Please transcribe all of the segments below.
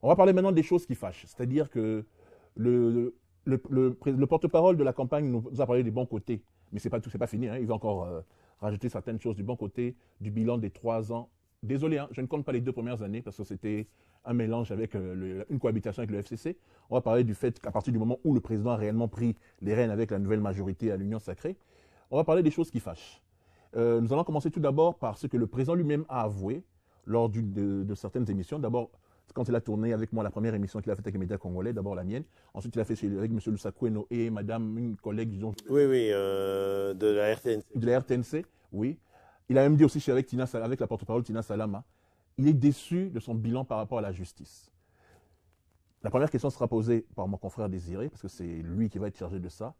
On va parler maintenant des choses qui fâchent. C'est-à-dire que le porte-parole de la campagne nous a parlé des bons côtés. Mais ce n'est pas fini. Hein. Il va encore rajouter certaines choses du bon côté du bilan des 3 ans. Désolé, hein, je ne compte pas les 2 premières années parce que c'était un mélange avec une cohabitation avec le FCC. On va parler du fait qu'à partir du moment où le président a réellement pris les rênes avec la nouvelle majorité à l'Union sacrée, on va parler des choses qui fâchent. Nous allons commencer tout d'abord par ce que le président lui-même a avoué lors de certaines émissions. D'abord, quand il a tourné avec moi la première émission qu'il a faite avec les médias congolais, d'abord la mienne. Ensuite, il a fait avec M. Lusakweno et madame, une collègue, disons. Oui, de la RTNC. De la RTNC, oui. Il a même dit aussi avec la porte-parole Tina Salama, il est déçu de son bilan par rapport à la justice. La première question sera posée par mon confrère Désiré, parce que c'est lui qui va être chargé de ça.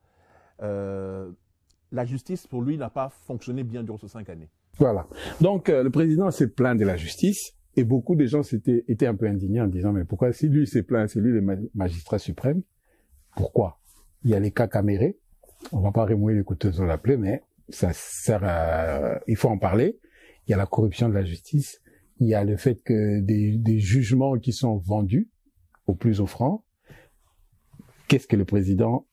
La justice, pour lui, n'a pas fonctionné bien durant ces 5 années. Voilà. Donc, le président s'est plaint de la justice. Et beaucoup de gens étaient un peu indignés en disant, mais pourquoi, si lui s'est plaint, c'est lui le magistrat suprême, pourquoi? Il y a les cas camérés, on va pas remouiller les couteaux sur la plaie, mais ça sert à, il faut en parler. Il y a la corruption de la justice, il y a le fait que des jugements qui sont vendus au plus offrant. Qu'est-ce que le président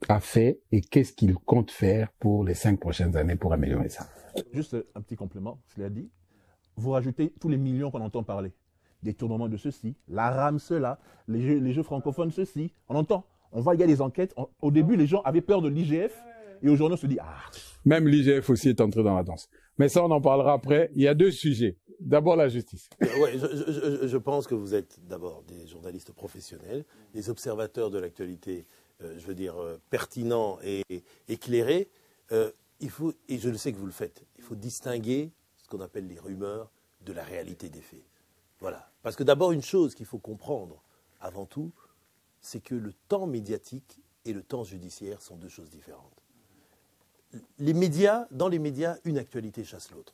a fait et qu'est-ce qu'il compte faire pour les 5 prochaines années pour améliorer ça? Juste un petit complément, je l'ai dit. Vous rajoutez tous les millions qu'on entend parler. Des tournements de ceci, la rame cela, les jeux francophones ceci. On entend. Il y a des enquêtes. Au début, les gens avaient peur de l'IGF et aujourd'hui, on se dit ah. Même l'IGF aussi est entré dans la danse. Mais ça, on en parlera après. Il y a 2 sujets. D'abord, la justice. Ouais, je pense que vous êtes d'abord des journalistes professionnels, des observateurs de l'actualité, pertinents et éclairés. Et je le sais que vous le faites, il faut distinguer ce qu'on appelle les rumeurs de la réalité des faits. Voilà. Parce que d'abord, une chose qu'il faut comprendre, avant tout, c'est que le temps médiatique et le temps judiciaire sont 2 choses différentes. Dans les médias, une actualité chasse l'autre.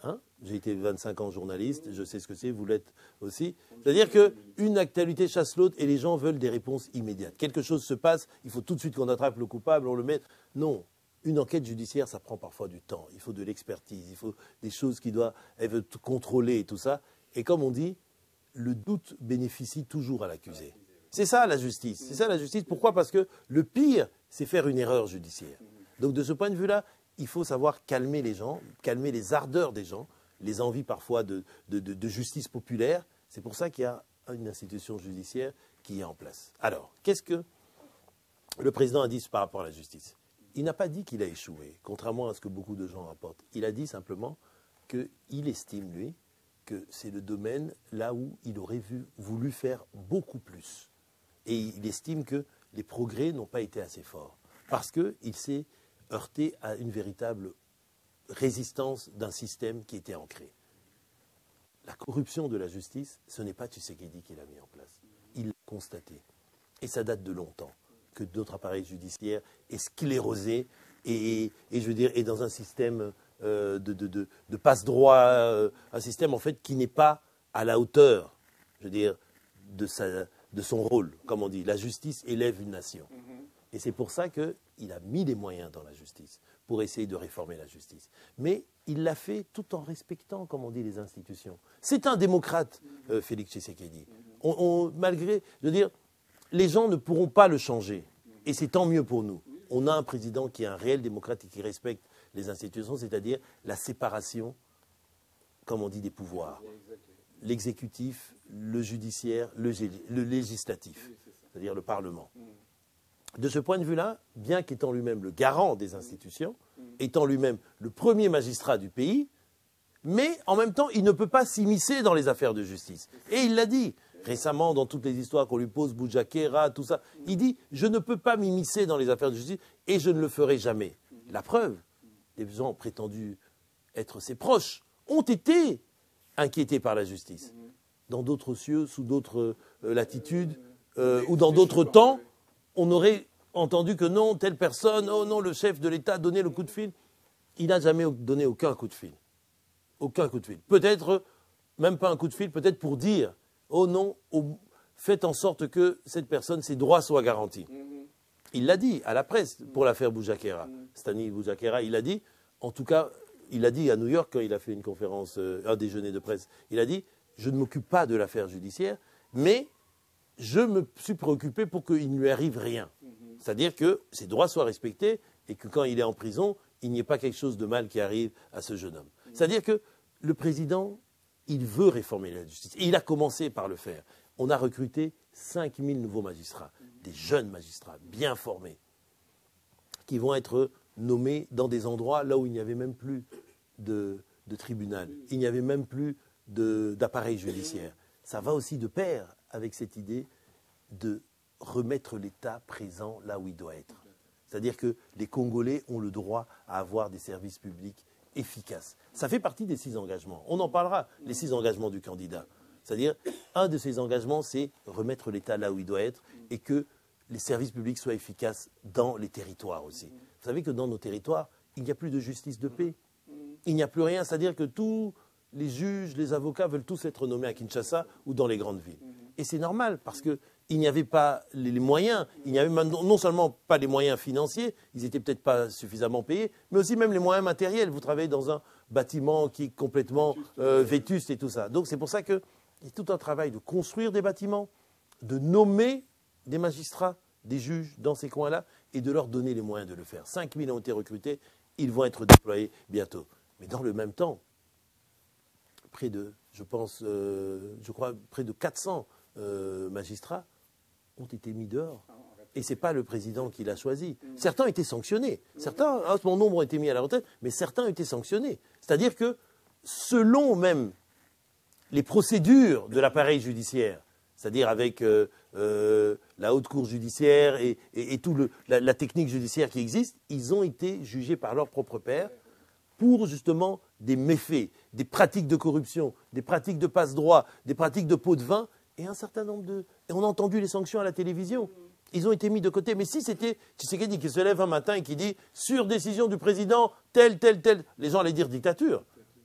Hein? J'ai été 25 ans journaliste, je sais ce que c'est, vous l'êtes aussi. C'est-à-dire qu'une actualité chasse l'autre et les gens veulent des réponses immédiates. Quelque chose se passe, il faut tout de suite qu'on attrape le coupable, on le met. Non. Une enquête judiciaire, ça prend parfois du temps. Il faut de l'expertise, il faut des choses elle veut tout contrôler et tout ça. Et comme on dit, le doute bénéficie toujours à l'accusé. C'est ça la justice. C'est ça la justice. Pourquoi? Parce que le pire, c'est faire une erreur judiciaire. Donc de ce point de vue-là, il faut savoir calmer les gens, calmer les ardeurs des gens, les envies parfois de justice populaire. C'est pour ça qu'il y a une institution judiciaire qui est en place. Alors, qu'est-ce que le président a dit par rapport à la justice? Il n'a pas dit qu'il a échoué, contrairement à ce que beaucoup de gens rapportent. Il a dit simplement qu'il estime, lui, que c'est le domaine là où il aurait voulu faire beaucoup plus. Et il estime que les progrès n'ont pas été assez forts. Parce qu'il s'est heurté à une véritable résistance d'un système qui était ancré. La corruption de la justice, ce n'est pas Tshisekedi qui l'a mis en place. Il l'a constaté. Et ça date de longtemps que d'autres appareils judiciaires est sclérosé et dans un système de passe-droit, un système en fait qui n'est pas à la hauteur, de son rôle, comme on dit. La justice élève une nation. Et c'est pour ça qu'il a mis les moyens dans la justice, pour essayer de réformer la justice. Mais il l'a fait tout en respectant, comme on dit, les institutions. C'est un démocrate, Félix Tshisekedi. Malgré, les gens ne pourront pas le changer. Et c'est tant mieux pour nous. On a un président qui est un réel démocrate et qui respecte les institutions, c'est-à-dire la séparation, comme on dit, des pouvoirs. L'exécutif, le judiciaire, le législatif, c'est-à-dire le Parlement. De ce point de vue-là, bien qu'étant lui-même le garant des institutions, étant lui-même le premier magistrat du pays, mais en même temps, il ne peut pas s'immiscer dans les affaires de justice. Et il l'a dit récemment dans toutes les histoires qu'on lui pose, Boujakera, tout ça. Il dit « Je ne peux pas m'immiscer dans les affaires de justice et je ne le ferai jamais ». La preuve, les gens prétendus être ses proches ont été inquiétés par la justice. Dans d'autres cieux, sous d'autres latitudes, ou dans d'autres temps, on aurait entendu que non, telle personne, oh non, le chef de l'État a donné le coup de fil. Il n'a jamais donné aucun coup de fil. Aucun coup de fil. Peut-être, même pas un coup de fil, peut-être pour dire, oh non, faites en sorte que cette personne, ses droits soient garantis. Il l'a dit à la presse pour l'affaire Boujakera. Stani Boujakera, il l'a dit, en tout cas, il l'a dit à New York quand il a fait une conférence, un déjeuner de presse. Il a dit, je ne m'occupe pas de l'affaire judiciaire, Mais je me suis préoccupé pour qu'il ne lui arrive rien. C'est-à-dire que ses droits soient respectés et que quand il est en prison, il n'y ait pas quelque chose de mal qui arrive à ce jeune homme. C'est-à-dire que le président, il veut réformer la justice. Et il a commencé par le faire. On a recruté 5000 nouveaux magistrats, des jeunes magistrats bien formés, qui vont être nommés dans des endroits là où il n'y avait même plus de tribunal, il n'y avait même plus d'appareil judiciaire. Ça va aussi de pair avec cette idée de remettre l'État présent là où il doit être. C'est-à-dire que les Congolais ont le droit à avoir des services publics efficaces. Ça fait partie des 6 engagements. On en parlera, les 6 engagements du candidat. C'est-à-dire, un de ces engagements, c'est remettre l'État là où il doit être et que les services publics soient efficaces dans les territoires aussi. Vous savez que dans nos territoires, il n'y a plus de justice de paix. Il n'y a plus rien. C'est-à-dire que tous les juges, les avocats veulent tous être nommés à Kinshasa ou dans les grandes villes. Et c'est normal parce qu'il n'y avait pas les moyens. Il n'y avait non seulement pas les moyens financiers, ils n'étaient peut-être pas suffisamment payés, mais aussi même les moyens matériels. Vous travaillez dans un bâtiment qui est complètement vétuste et tout ça. Donc c'est pour ça qu'il y a tout un travail de construire des bâtiments, de nommer des magistrats, des juges dans ces coins-là et de leur donner les moyens de le faire. 5000 ont été recrutés, ils vont être déployés bientôt. Mais dans le même temps, près de 400 magistrats ont été mis dehors. Et ce n'est pas le président qui l'a choisi. Certains ont été sanctionnés. Certains, un bon nombre ont été mis à la retraite, mais certains ont été sanctionnés. C'est-à-dire que selon même les procédures de l'appareil judiciaire, c'est-à-dire avec la haute cour judiciaire et toute la technique judiciaire qui existe, ils ont été jugés par leur propre père pour justement des méfaits, des pratiques de corruption, des pratiques de passe-droit, des pratiques de pot de vin, et un certain nombre de... Et on a entendu les sanctions à la télévision. Ils ont été mis de côté. Mais si c'était Tshisekedi qui se lève un matin et qui dit « sur décision du président, tel, les gens allaient dire dictature.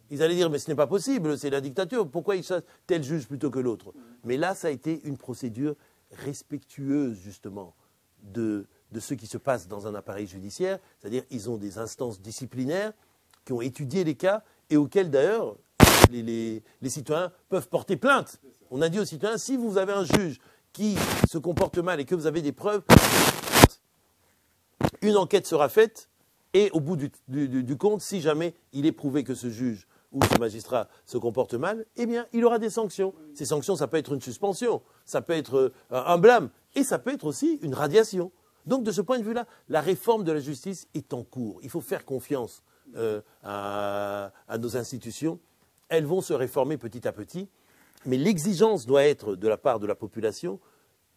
Ils allaient dire « mais ce n'est pas possible, c'est la dictature, pourquoi ils chassent tel juge plutôt que l'autre ?» Mais là, ça a été une procédure respectueuse, justement, de ce qui se passe dans un appareil judiciaire. C'est-à-dire ils ont des instances disciplinaires qui ont étudié les cas et auxquels, d'ailleurs, les citoyens peuvent porter plainte. On a dit aux citoyens, si vous avez un juge qui se comporte mal et que vous avez des preuves, une enquête sera faite et au bout du compte, si jamais il est prouvé que ce juge ou ce magistrat se comporte mal, eh bien, il aura des sanctions. Ces sanctions, ça peut être une suspension, ça peut être un blâme et ça peut être aussi une radiation. Donc, de ce point de vue-là, la réforme de la justice est en cours. Il faut faire confiance à nos institutions. Elles vont se réformer petit à petit. Mais l'exigence doit être, de la part de la population,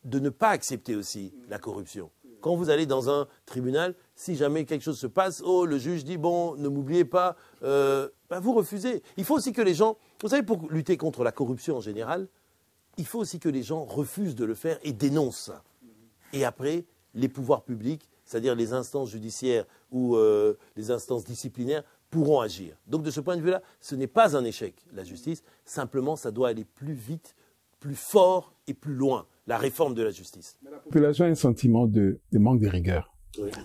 de ne pas accepter aussi la corruption. Quand vous allez dans un tribunal, si jamais quelque chose se passe, le juge dit, bon, ne m'oubliez pas, vous refusez. Il faut aussi que les gens, vous savez, pour lutter contre la corruption en général, il faut aussi que les gens refusent de le faire et dénoncent ça. Et après, les pouvoirs publics, c'est-à-dire les instances judiciaires ou les instances disciplinaires, pourront agir. Donc de ce point de vue-là, ce n'est pas un échec, la justice. Simplement, ça doit aller plus vite, plus fort et plus loin, la réforme de la justice. La population a un sentiment de manque de rigueur,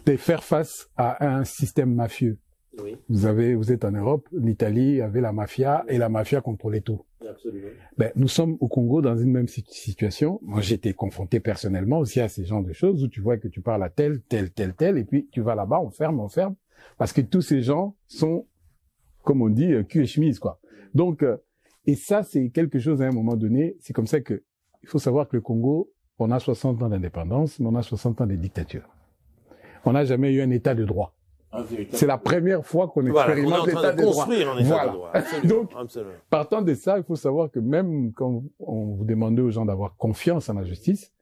de faire face à un système mafieux. Oui. Vous êtes en Europe, l'Italie avait la mafia et la mafia contrôlait tout. Absolument. Nous sommes au Congo dans une même situation. Moi, j'étais confronté personnellement aussi à ces genres de choses où tu vois que tu parles à tel, et puis tu vas là-bas, on ferme. Parce que tous ces gens sont, comme on dit, cul et chemise, quoi. Donc, et ça, c'est quelque chose à un moment donné. C'est comme ça que, il faut savoir que le Congo, on a 60 ans d'indépendance, mais on a 60 ans de dictature. On n'a jamais eu un état de droit. C'est la première fois qu'on expérimente l'état de droit. Donc, partant de ça, il faut savoir que même quand on vous demandait aux gens d'avoir confiance en la justice,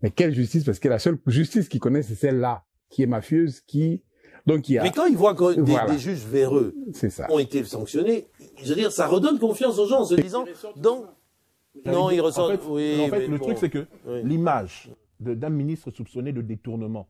mais quelle justice? Parce que la seule justice qu'ils connaissent, c'est celle-là, qui est mafieuse, Mais quand ils voient que des juges véreux ont été sanctionnés, je veux dire, ça redonne confiance aux gens en se disant, donc, non, ils ressortent. En fait, le truc, c'est que l'image d'un ministre soupçonné de détournement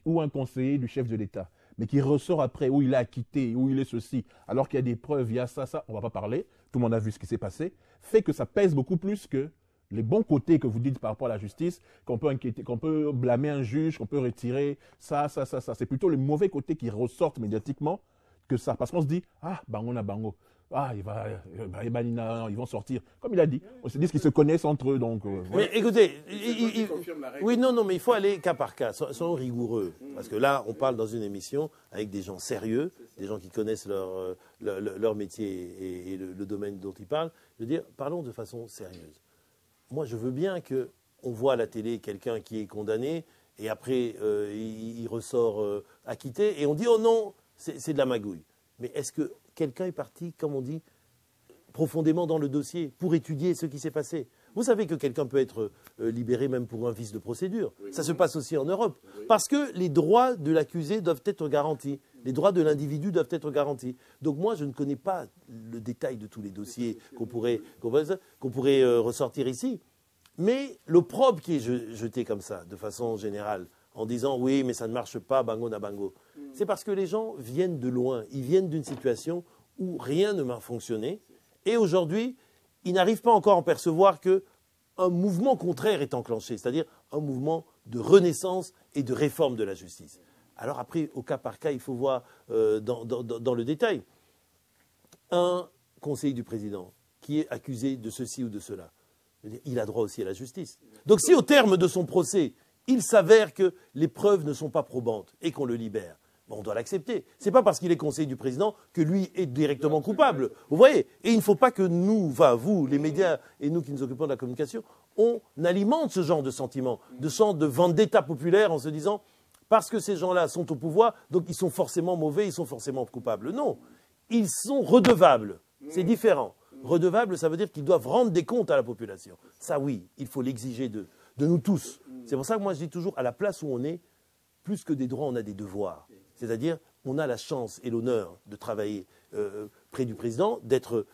ou un conseiller du chef de l'État, mais qui ressort après où il est acquitté, où il est ceci, alors qu'il y a des preuves, il y a ça, on ne va pas parler, tout le monde a vu ce qui s'est passé, fait que ça pèse beaucoup plus que les bons côtés que vous dites par rapport à la justice, qu'on peut blâmer un juge, qu'on peut retirer ça. C'est plutôt les mauvais côtés qui ressortent médiatiquement que ça. Parce qu'on se dit, ah, Bango na Bango. Ah, ils vont sortir. Comme il a dit, on se dit qu'ils se connaissent entre eux. Donc, mais écoutez, oui, non, mais il faut aller cas par cas, soyons rigoureux. Parce que là, on parle dans une émission avec des gens sérieux, des gens qui connaissent leur métier et le domaine dont ils parlent. Je veux dire, parlons de façon sérieuse. Moi, je veux bien qu'on voit à la télé quelqu'un qui est condamné et après, il ressort acquitté et on dit, oh non, c'est de la magouille. Mais est-ce que quelqu'un est parti, comme on dit, profondément dans le dossier pour étudier ce qui s'est passé? Vous savez que quelqu'un peut être libéré même pour un vice de procédure. Ça se passe aussi en Europe. Parce que les droits de l'accusé doivent être garantis. Les droits de l'individu doivent être garantis. Donc moi, je ne connais pas le détail de tous les dossiers qu'on pourrait ressortir ici. Mais l'opprobre qui est jeté comme ça, de façon générale, en disant oui, mais ça ne marche pas, bango na bango. C'est parce que les gens viennent de loin. Ils viennent d'une situation où rien ne m'a fonctionné. Et aujourd'hui, ils n'arrivent pas encore à en percevoir qu'un mouvement contraire est enclenché, c'est-à-dire un mouvement de renaissance et de réforme de la justice. Alors après, au cas par cas, il faut voir dans le détail. Un conseiller du président qui est accusé de ceci ou de cela, il a droit aussi à la justice. Donc si au terme de son procès, il s'avère que les preuves ne sont pas probantes et qu'on le libère, on doit l'accepter. Ce n'est pas parce qu'il est conseiller du président que lui est directement coupable. Vous voyez? Et il ne faut pas que nous, vous, les médias et nous qui nous occupons de la communication, on alimente ce genre de sentiment, de vendetta populaire en se disant parce que ces gens-là sont au pouvoir, donc ils sont forcément mauvais, ils sont forcément coupables. Non, ils sont redevables. C'est différent. Redevables, ça veut dire qu'ils doivent rendre des comptes à la population. Ça, oui, il faut l'exiger de nous tous. C'est pour ça que moi je dis toujours, à la place où on est, plus que des droits, on a des devoirs. C'est-à-dire, on a la chance et l'honneur de travailler près du président, d'être,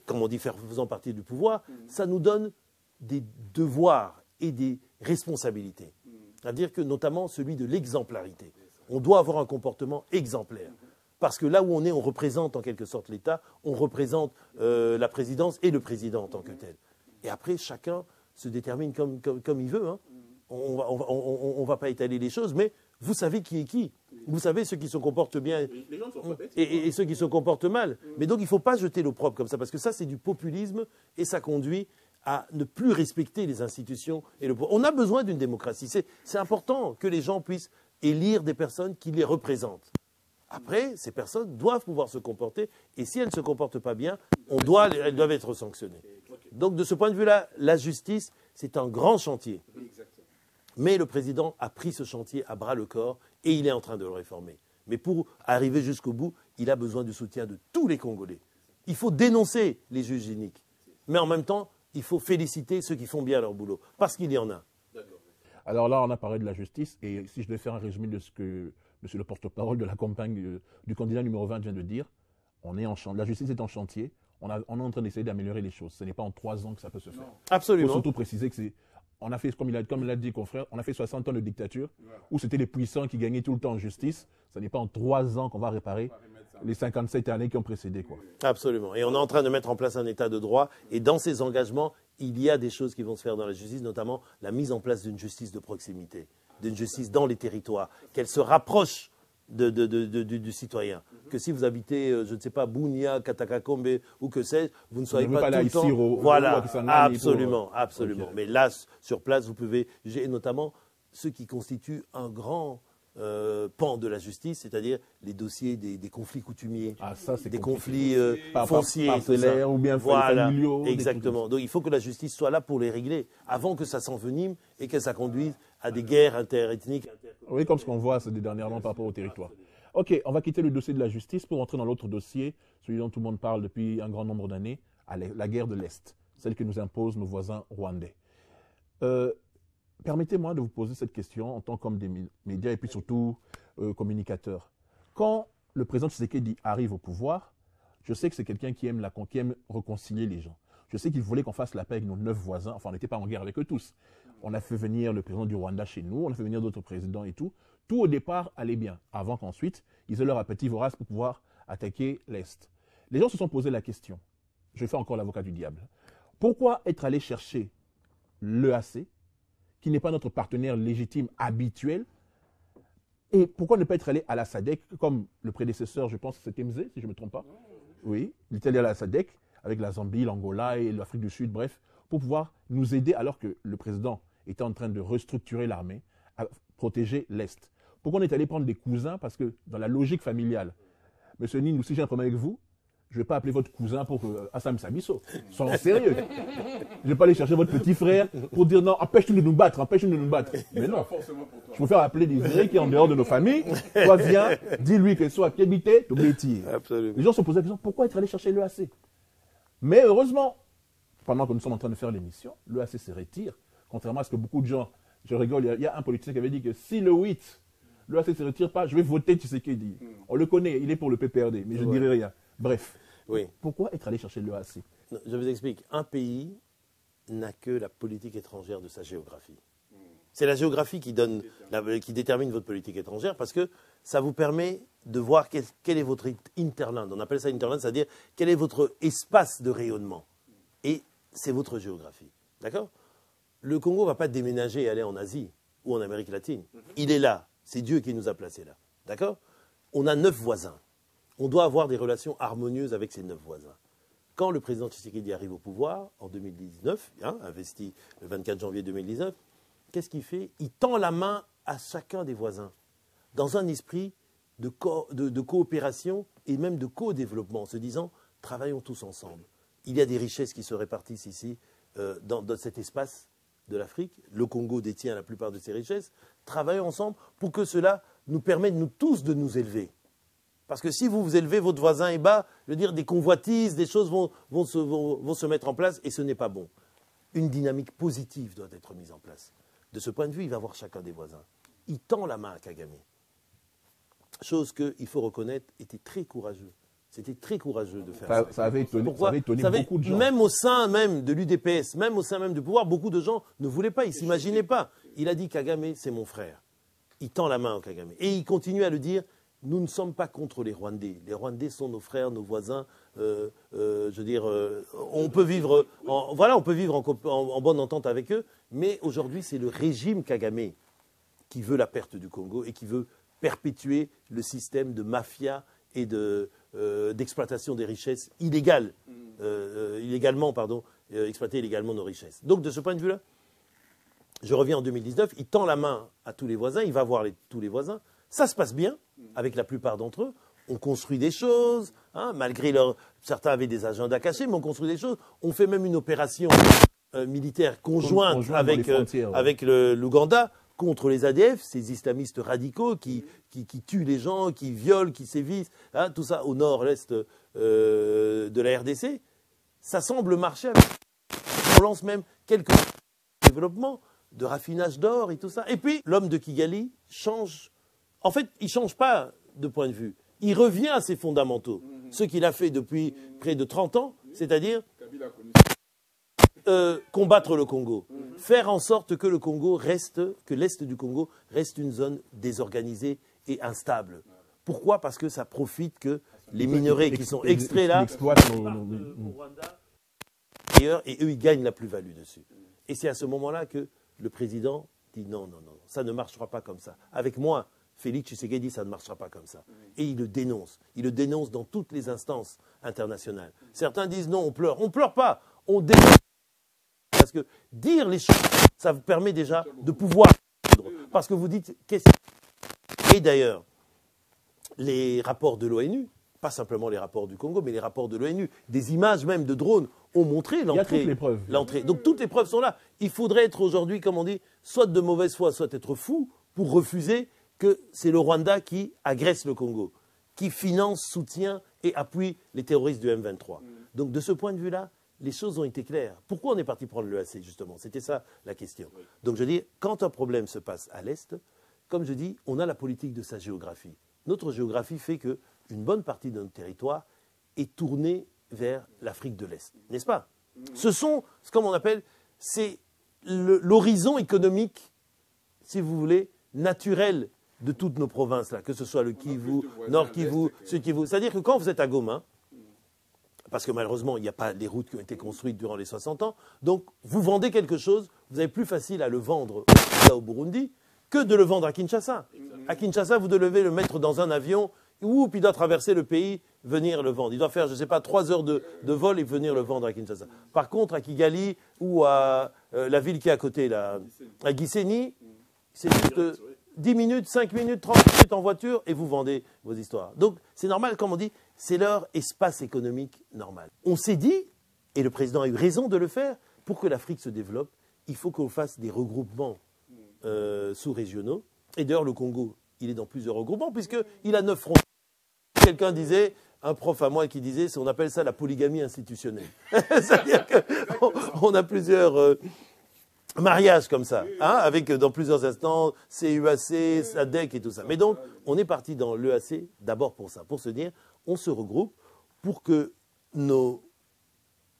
comme on dit, faisant partie du pouvoir. Ça nous donne des devoirs et des responsabilités. C'est-à-dire que notamment celui de l'exemplarité. On doit avoir un comportement exemplaire. Parce que là où on est, on représente en quelque sorte l'État, on représente la présidence et le président en tant que tel. Et après, chacun se détermine comme il veut. Hein. On ne va pas étaler les choses, mais vous savez qui est qui. Vous savez ceux qui se comportent bien et ceux qui se comportent mal. Mais donc il ne faut pas jeter l'opprobre comme ça, parce que ça c'est du populisme et ça conduit à ne plus respecter les institutions et le pouvoir. On a besoin d'une démocratie. C'est important que les gens puissent élire des personnes qui les représentent. Après, ces personnes doivent pouvoir se comporter, et si elles ne se comportent pas bien, elles doivent être sanctionnées. Donc de ce point de vue-là, la justice, c'est un grand chantier. Mais le président a pris ce chantier à bras-le-corps et il est en train de le réformer. Mais pour arriver jusqu'au bout, il a besoin du soutien de tous les Congolais. Il faut dénoncer les juges uniques. Mais en même temps, il faut féliciter ceux qui font bien leur boulot, parce qu'il y en a. Alors là, on a parlé de la justice, et si je devais faire un résumé de ce que monsieur le porte-parole de la campagne du candidat numéro 20 vient de dire, la justice est en chantier, on est en train d'essayer d'améliorer les choses. Ce n'est pas en 3 ans que ça peut se faire. Absolument. Il faut surtout préciser que on a fait, comme il a dit, confrère, on a fait 60 ans de dictature, où c'était les puissants qui gagnaient tout le temps en justice. Ce n'est pas en 3 ans qu'on va réparer les 57 années qui ont précédé. Quoi. Absolument. Et on est en train de mettre en place un état de droit. Et dans ces engagements, il y a des choses qui vont se faire dans la justice, notamment la mise en place d'une justice de proximité, d'une justice dans les territoires, qu'elle se rapproche du citoyen. Que si vous habitez, je ne sais pas, Bunia, Katakakombe ou que sais-je, vous ne soyez pas tout le temps... Voilà, absolument. Okay. Mais là, sur place, vous pouvez... Et notamment ceux qui constituent un grand pan de la justice, c'est-à-dire les dossiers des conflits coutumiers, des conflits fonciers, parcellaires ou bien familiaux. Exactement. Donc il faut que la justice soit là pour les régler, avant que ça s'envenime et que ça conduise à des guerres interethniques. Oui, comme ce qu'on voit dernièrement par rapport au territoire. Ok, on va quitter le dossier de la justice pour entrer dans l'autre dossier, celui dont tout le monde parle depuis un grand nombre d'années, la guerre de l'Est, celle que nous imposent nos voisins rwandais. Permettez-moi de vous poser cette question en tant qu'homme des médias et puis surtout communicateur. Quand le président Tshisekedi arrive au pouvoir, je sais que c'est quelqu'un qui aime réconcilier les gens. Je sais qu'il voulait qu'on fasse la paix avec nos 9 voisins. Enfin, on n'était pas en guerre avec eux tous. On a fait venir le président du Rwanda chez nous, on a fait venir d'autres présidents et tout. Tout au départ allait bien, avant qu'ensuite, ils aient leur appétit vorace pour pouvoir attaquer l'Est. Les gens se sont posé la question, je fais encore l'avocat du diable, pourquoi être allé chercher l'EAC, qui n'est pas notre partenaire légitime habituel, Et pourquoi ne pas être allé à la SADC, comme le prédécesseur, je pense que c'était Mzé, si je ne me trompe pas. Oui, il est allé à la SADC, avec la Zambie, l'Angola et l'Afrique du Sud, bref, pour pouvoir nous aider alors que le président était en train de restructurer l'armée, à protéger l'Est. Pourquoi on est allé prendre des cousins? Parce que dans la logique familiale, Monsieur Nin, si j'ai un problème avec vous, je ne vais pas appeler votre cousin pour Assam Sabiso. Soyons sérieux. Je ne vais pas aller chercher votre petit frère pour dire non, empêche-nous de nous battre, empêche-nous de nous battre. Mais non. Je préfère appeler des vrais qui est en dehors de nos familles. Toi, viens, dis-lui que soit Kébité, ton métier. Les gens se posent la question, pourquoi être allé chercher l'EAC? Mais heureusement, pendant que nous sommes en train de faire l'émission, l'EAC se retire. Contrairement à ce que beaucoup de gens, je rigole, il y a un politicien qui avait dit que si le 8, l'EAC ne se retire pas, je vais voter Tshisekedi. On le connaît, il est pour le PPRD, mais je ne dirai rien. Bref. Oui. Pourquoi être allé chercher l'EAC? Je vous explique. Un pays n'a que la politique étrangère de sa géographie. C'est la géographie qui détermine votre politique étrangère parce que ça vous permet de voir quel est votre hinterland. On appelle ça hinterland, c'est-à-dire quel est votre espace de rayonnement. Et c'est votre géographie. D'accord? Le Congo ne va pas déménager et aller en Asie ou en Amérique latine. Il est là. C'est Dieu qui nous a placés là. D'accord? On a 9 voisins. On doit avoir des relations harmonieuses avec ces 9 voisins. Quand le président Tshisekedi arrive au pouvoir, en 2019, investi le 24 janvier 2019, qu'est-ce qu'il fait? Il tend la main à chacun des voisins, dans un esprit de coopération et même de co-développement, en se disant, travaillons tous ensemble. Il y a des richesses qui se répartissent ici, dans cet espace de l'Afrique. Le Congo détient la plupart de ces richesses. Travaillons ensemble pour que cela nous permette, nous tous, de nous élever. Parce que si vous élevez votre voisin est bas, je veux dire, des convoitises, des choses vont se mettre en place et ce n'est pas bon. Une dynamique positive doit être mise en place. De ce point de vue, il va voir chacun des voisins. Il tend la main à Kagame. Chose qu'il faut reconnaître était très courageux. C'était très courageux de faire ça. Ça avait étonné, beaucoup de gens. Même au sein même de l'UDPS, même au sein même du pouvoir, beaucoup de gens ne voulaient pas, ils ne s'imaginaient pas. Il a dit Kagame, c'est mon frère. Il tend la main au Kagame. Et il continue à le dire. Nous ne sommes pas contre les Rwandais. Les Rwandais sont nos frères, nos voisins. On peut vivre, en bonne entente avec eux. Mais aujourd'hui, c'est le régime Kagame qui veut la perte du Congo et qui veut perpétuer le système de mafia et d'exploitation des richesses illégales, exploiter illégalement nos richesses. Donc, de ce point de vue-là, je reviens en 2019. Il tend la main à tous les voisins. Il va voir tous les voisins. Ça se passe bien avec la plupart d'entre eux. On construit des choses, malgré certains avaient des agendas cachés, mais on construit des choses. On fait même une opération militaire conjointe avec l'Ouganda contre les ADF, ces islamistes radicaux qui tuent les gens, qui violent, qui sévissent, tout ça au nord-est de la RDC. Ça semble marcher. On lance même quelques développements de raffinage d'or et tout ça. Et puis, l'homme de Kigali change. En fait, il ne change pas de point de vue. Il revient à ses fondamentaux. Ce qu'il a fait depuis près de 30 ans, c'est-à-dire combattre le Congo. Faire en sorte que l'Est du Congo reste une zone désorganisée et instable. Pourquoi? Parce que ça profite que les minerais qui sont extraits là, au Rwanda, ailleurs, et eux, ils gagnent la plus-value dessus. Et c'est à ce moment-là que le président dit non, ça ne marchera pas comme ça. Avec moi, Félix Tshisekedi, ça ne marchera pas comme ça. Et il le dénonce. Il le dénonce dans toutes les instances internationales. Certains disent non, on pleure. On ne pleure pas, on dénonce. Parce que dire les choses, ça vous permet déjà de pouvoir. Parce que vous dites, et d'ailleurs, les rapports de l'ONU, pas simplement les rapports du Congo, mais les rapports de l'ONU, des images même de drones ont montré l'entrée. Il y a toutes les preuves. Donc toutes les preuves sont là. Il faudrait être aujourd'hui, comme on dit, soit de mauvaise foi, soit être fou pour refuser que c'est le Rwanda qui agresse le Congo, qui finance, soutient et appuie les terroristes du M23. Donc de ce point de vue-là, les choses ont été claires. Pourquoi on est parti prendre l'EAC, justement? C'était ça la question. Donc je dis, quand un problème se passe à l'Est, comme je dis, on a la politique de sa géographie. Notre géographie fait qu'une bonne partie de notre territoire est tournée vers l'Afrique de l'Est, n'est-ce pas? Ce sont, comme on appelle, c'est l'horizon économique, si vous voulez, naturel de toutes nos provinces, là, que ce soit le Kivu, Nord Kivu, Sud Kivu. C'est-à-dire que quand vous êtes à Goma, parce que malheureusement, il n'y a pas les routes qui ont été construites durant les 60 ans, donc vous vendez quelque chose, vous avez plus facile à le vendre au Burundi que de le vendre à Kinshasa. À Kinshasa, vous devez le mettre dans un avion, puis il doit traverser le pays, venir le vendre. Il doit faire, je ne sais pas, 3 heures de vol et venir le vendre à Kinshasa. Par contre, à Kigali ou à la ville qui est à côté, là, à Gisenyi, c'est juste 10 minutes, 5 minutes, 30 minutes en voiture et vous vendez vos histoires. Donc, c'est normal, comme on dit, c'est leur espace économique normal. On s'est dit, et le président a eu raison de le faire, pour que l'Afrique se développe, il faut qu'on fasse des regroupements sous-régionaux. Et d'ailleurs, le Congo, il est dans plusieurs regroupements, puisqu'il a 9 frontières. Quelqu'un disait, un prof à moi qui disait, on appelle ça la polygamie institutionnelle. C'est-à-dire qu'on a plusieurs mariages comme ça, hein, avec dans plusieurs instants, CUAC, SADC et tout ça. Mais donc, on est parti dans l'EAC d'abord pour ça, pour se dire, on se regroupe pour que nos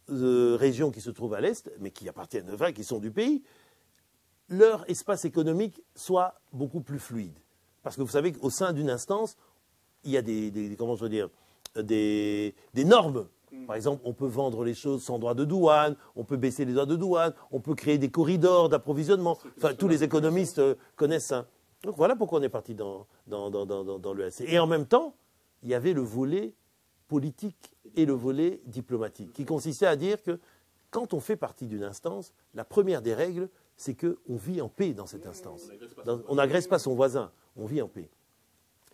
régions qui se trouvent à l'Est, mais qui appartiennent, enfin, qui sont du pays, leur espace économique soit beaucoup plus fluide. Parce que vous savez qu'au sein d'une instance, il y a comment je veux dire, des normes. Par exemple, on peut vendre les choses sans droit de douane, on peut baisser les droits de douane, on peut créer des corridors d'approvisionnement. Enfin, tous les économistes connaissent ça. Donc voilà pourquoi on est parti dans l'EAC. Et en même temps, il y avait le volet politique et le volet diplomatique, qui consistait à dire que quand on fait partie d'une instance, la première des règles, c'est qu'on vit en paix dans cette instance. On n'agresse pas son voisin, on vit en paix.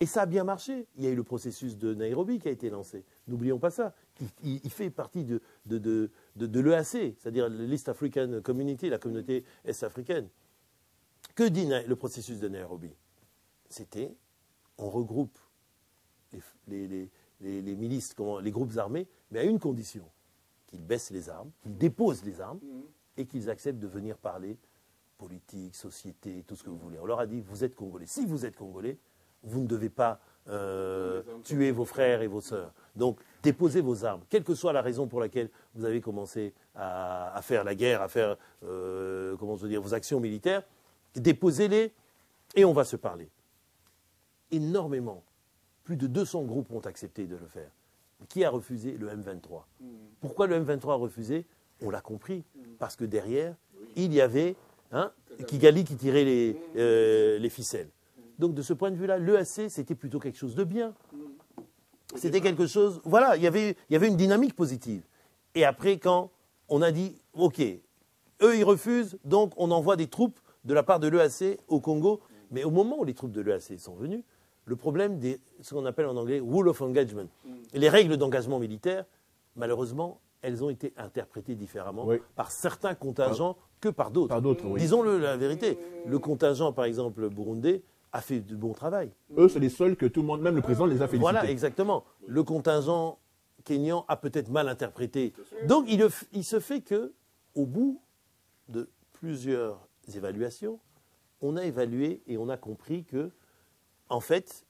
Et ça a bien marché. Il y a eu le processus de Nairobi qui a été lancé. N'oublions pas ça. Il fait partie de l'EAC, c'est-à-dire l'East African Community, la communauté est-africaine. Que dit le processus de Nairobi? C'était, on regroupe les milices, les groupes armés, mais à une condition, qu'ils baissent les armes, qu'ils déposent les armes, et qu'ils acceptent de venir parler politique, société, tout ce que vous voulez. On leur a dit, vous êtes Congolais. Si vous êtes Congolais, vous ne devez pas tuer vos frères et vos sœurs. Donc, déposez vos armes, quelle que soit la raison pour laquelle vous avez commencé à faire la guerre, à faire vos actions militaires, déposez-les et on va se parler. Énormément, plus de 200 groupes ont accepté de le faire. Qui a refusé? Le M23. Pourquoi le M23 a refusé? On l'a compris, parce que derrière, il y avait Kigali qui tirait les ficelles. Donc, de ce point de vue-là, l'EAC, c'était plutôt quelque chose de bien. C'était quelque chose... Voilà, il y avait une dynamique positive. Et après, quand on a dit, OK, eux, ils refusent, donc on envoie des troupes de la part de l'EAC au Congo. Mais au moment où les troupes de l'EAC sont venues, le problème ce qu'on appelle en anglais « rule of engagement », les règles d'engagement militaire, malheureusement, elles ont été interprétées différemment par certains contingents que par d'autres. Oui. Disons-le, la vérité. Le contingent, par exemple, burundais, a fait du bon travail. Eux, c'est les seuls que tout le monde, même le président, les a félicités. Voilà, exactement. Le contingent kényan a peut-être mal interprété. Donc, il se fait que, au bout de plusieurs évaluations, on a évalué et on a compris que, en fait,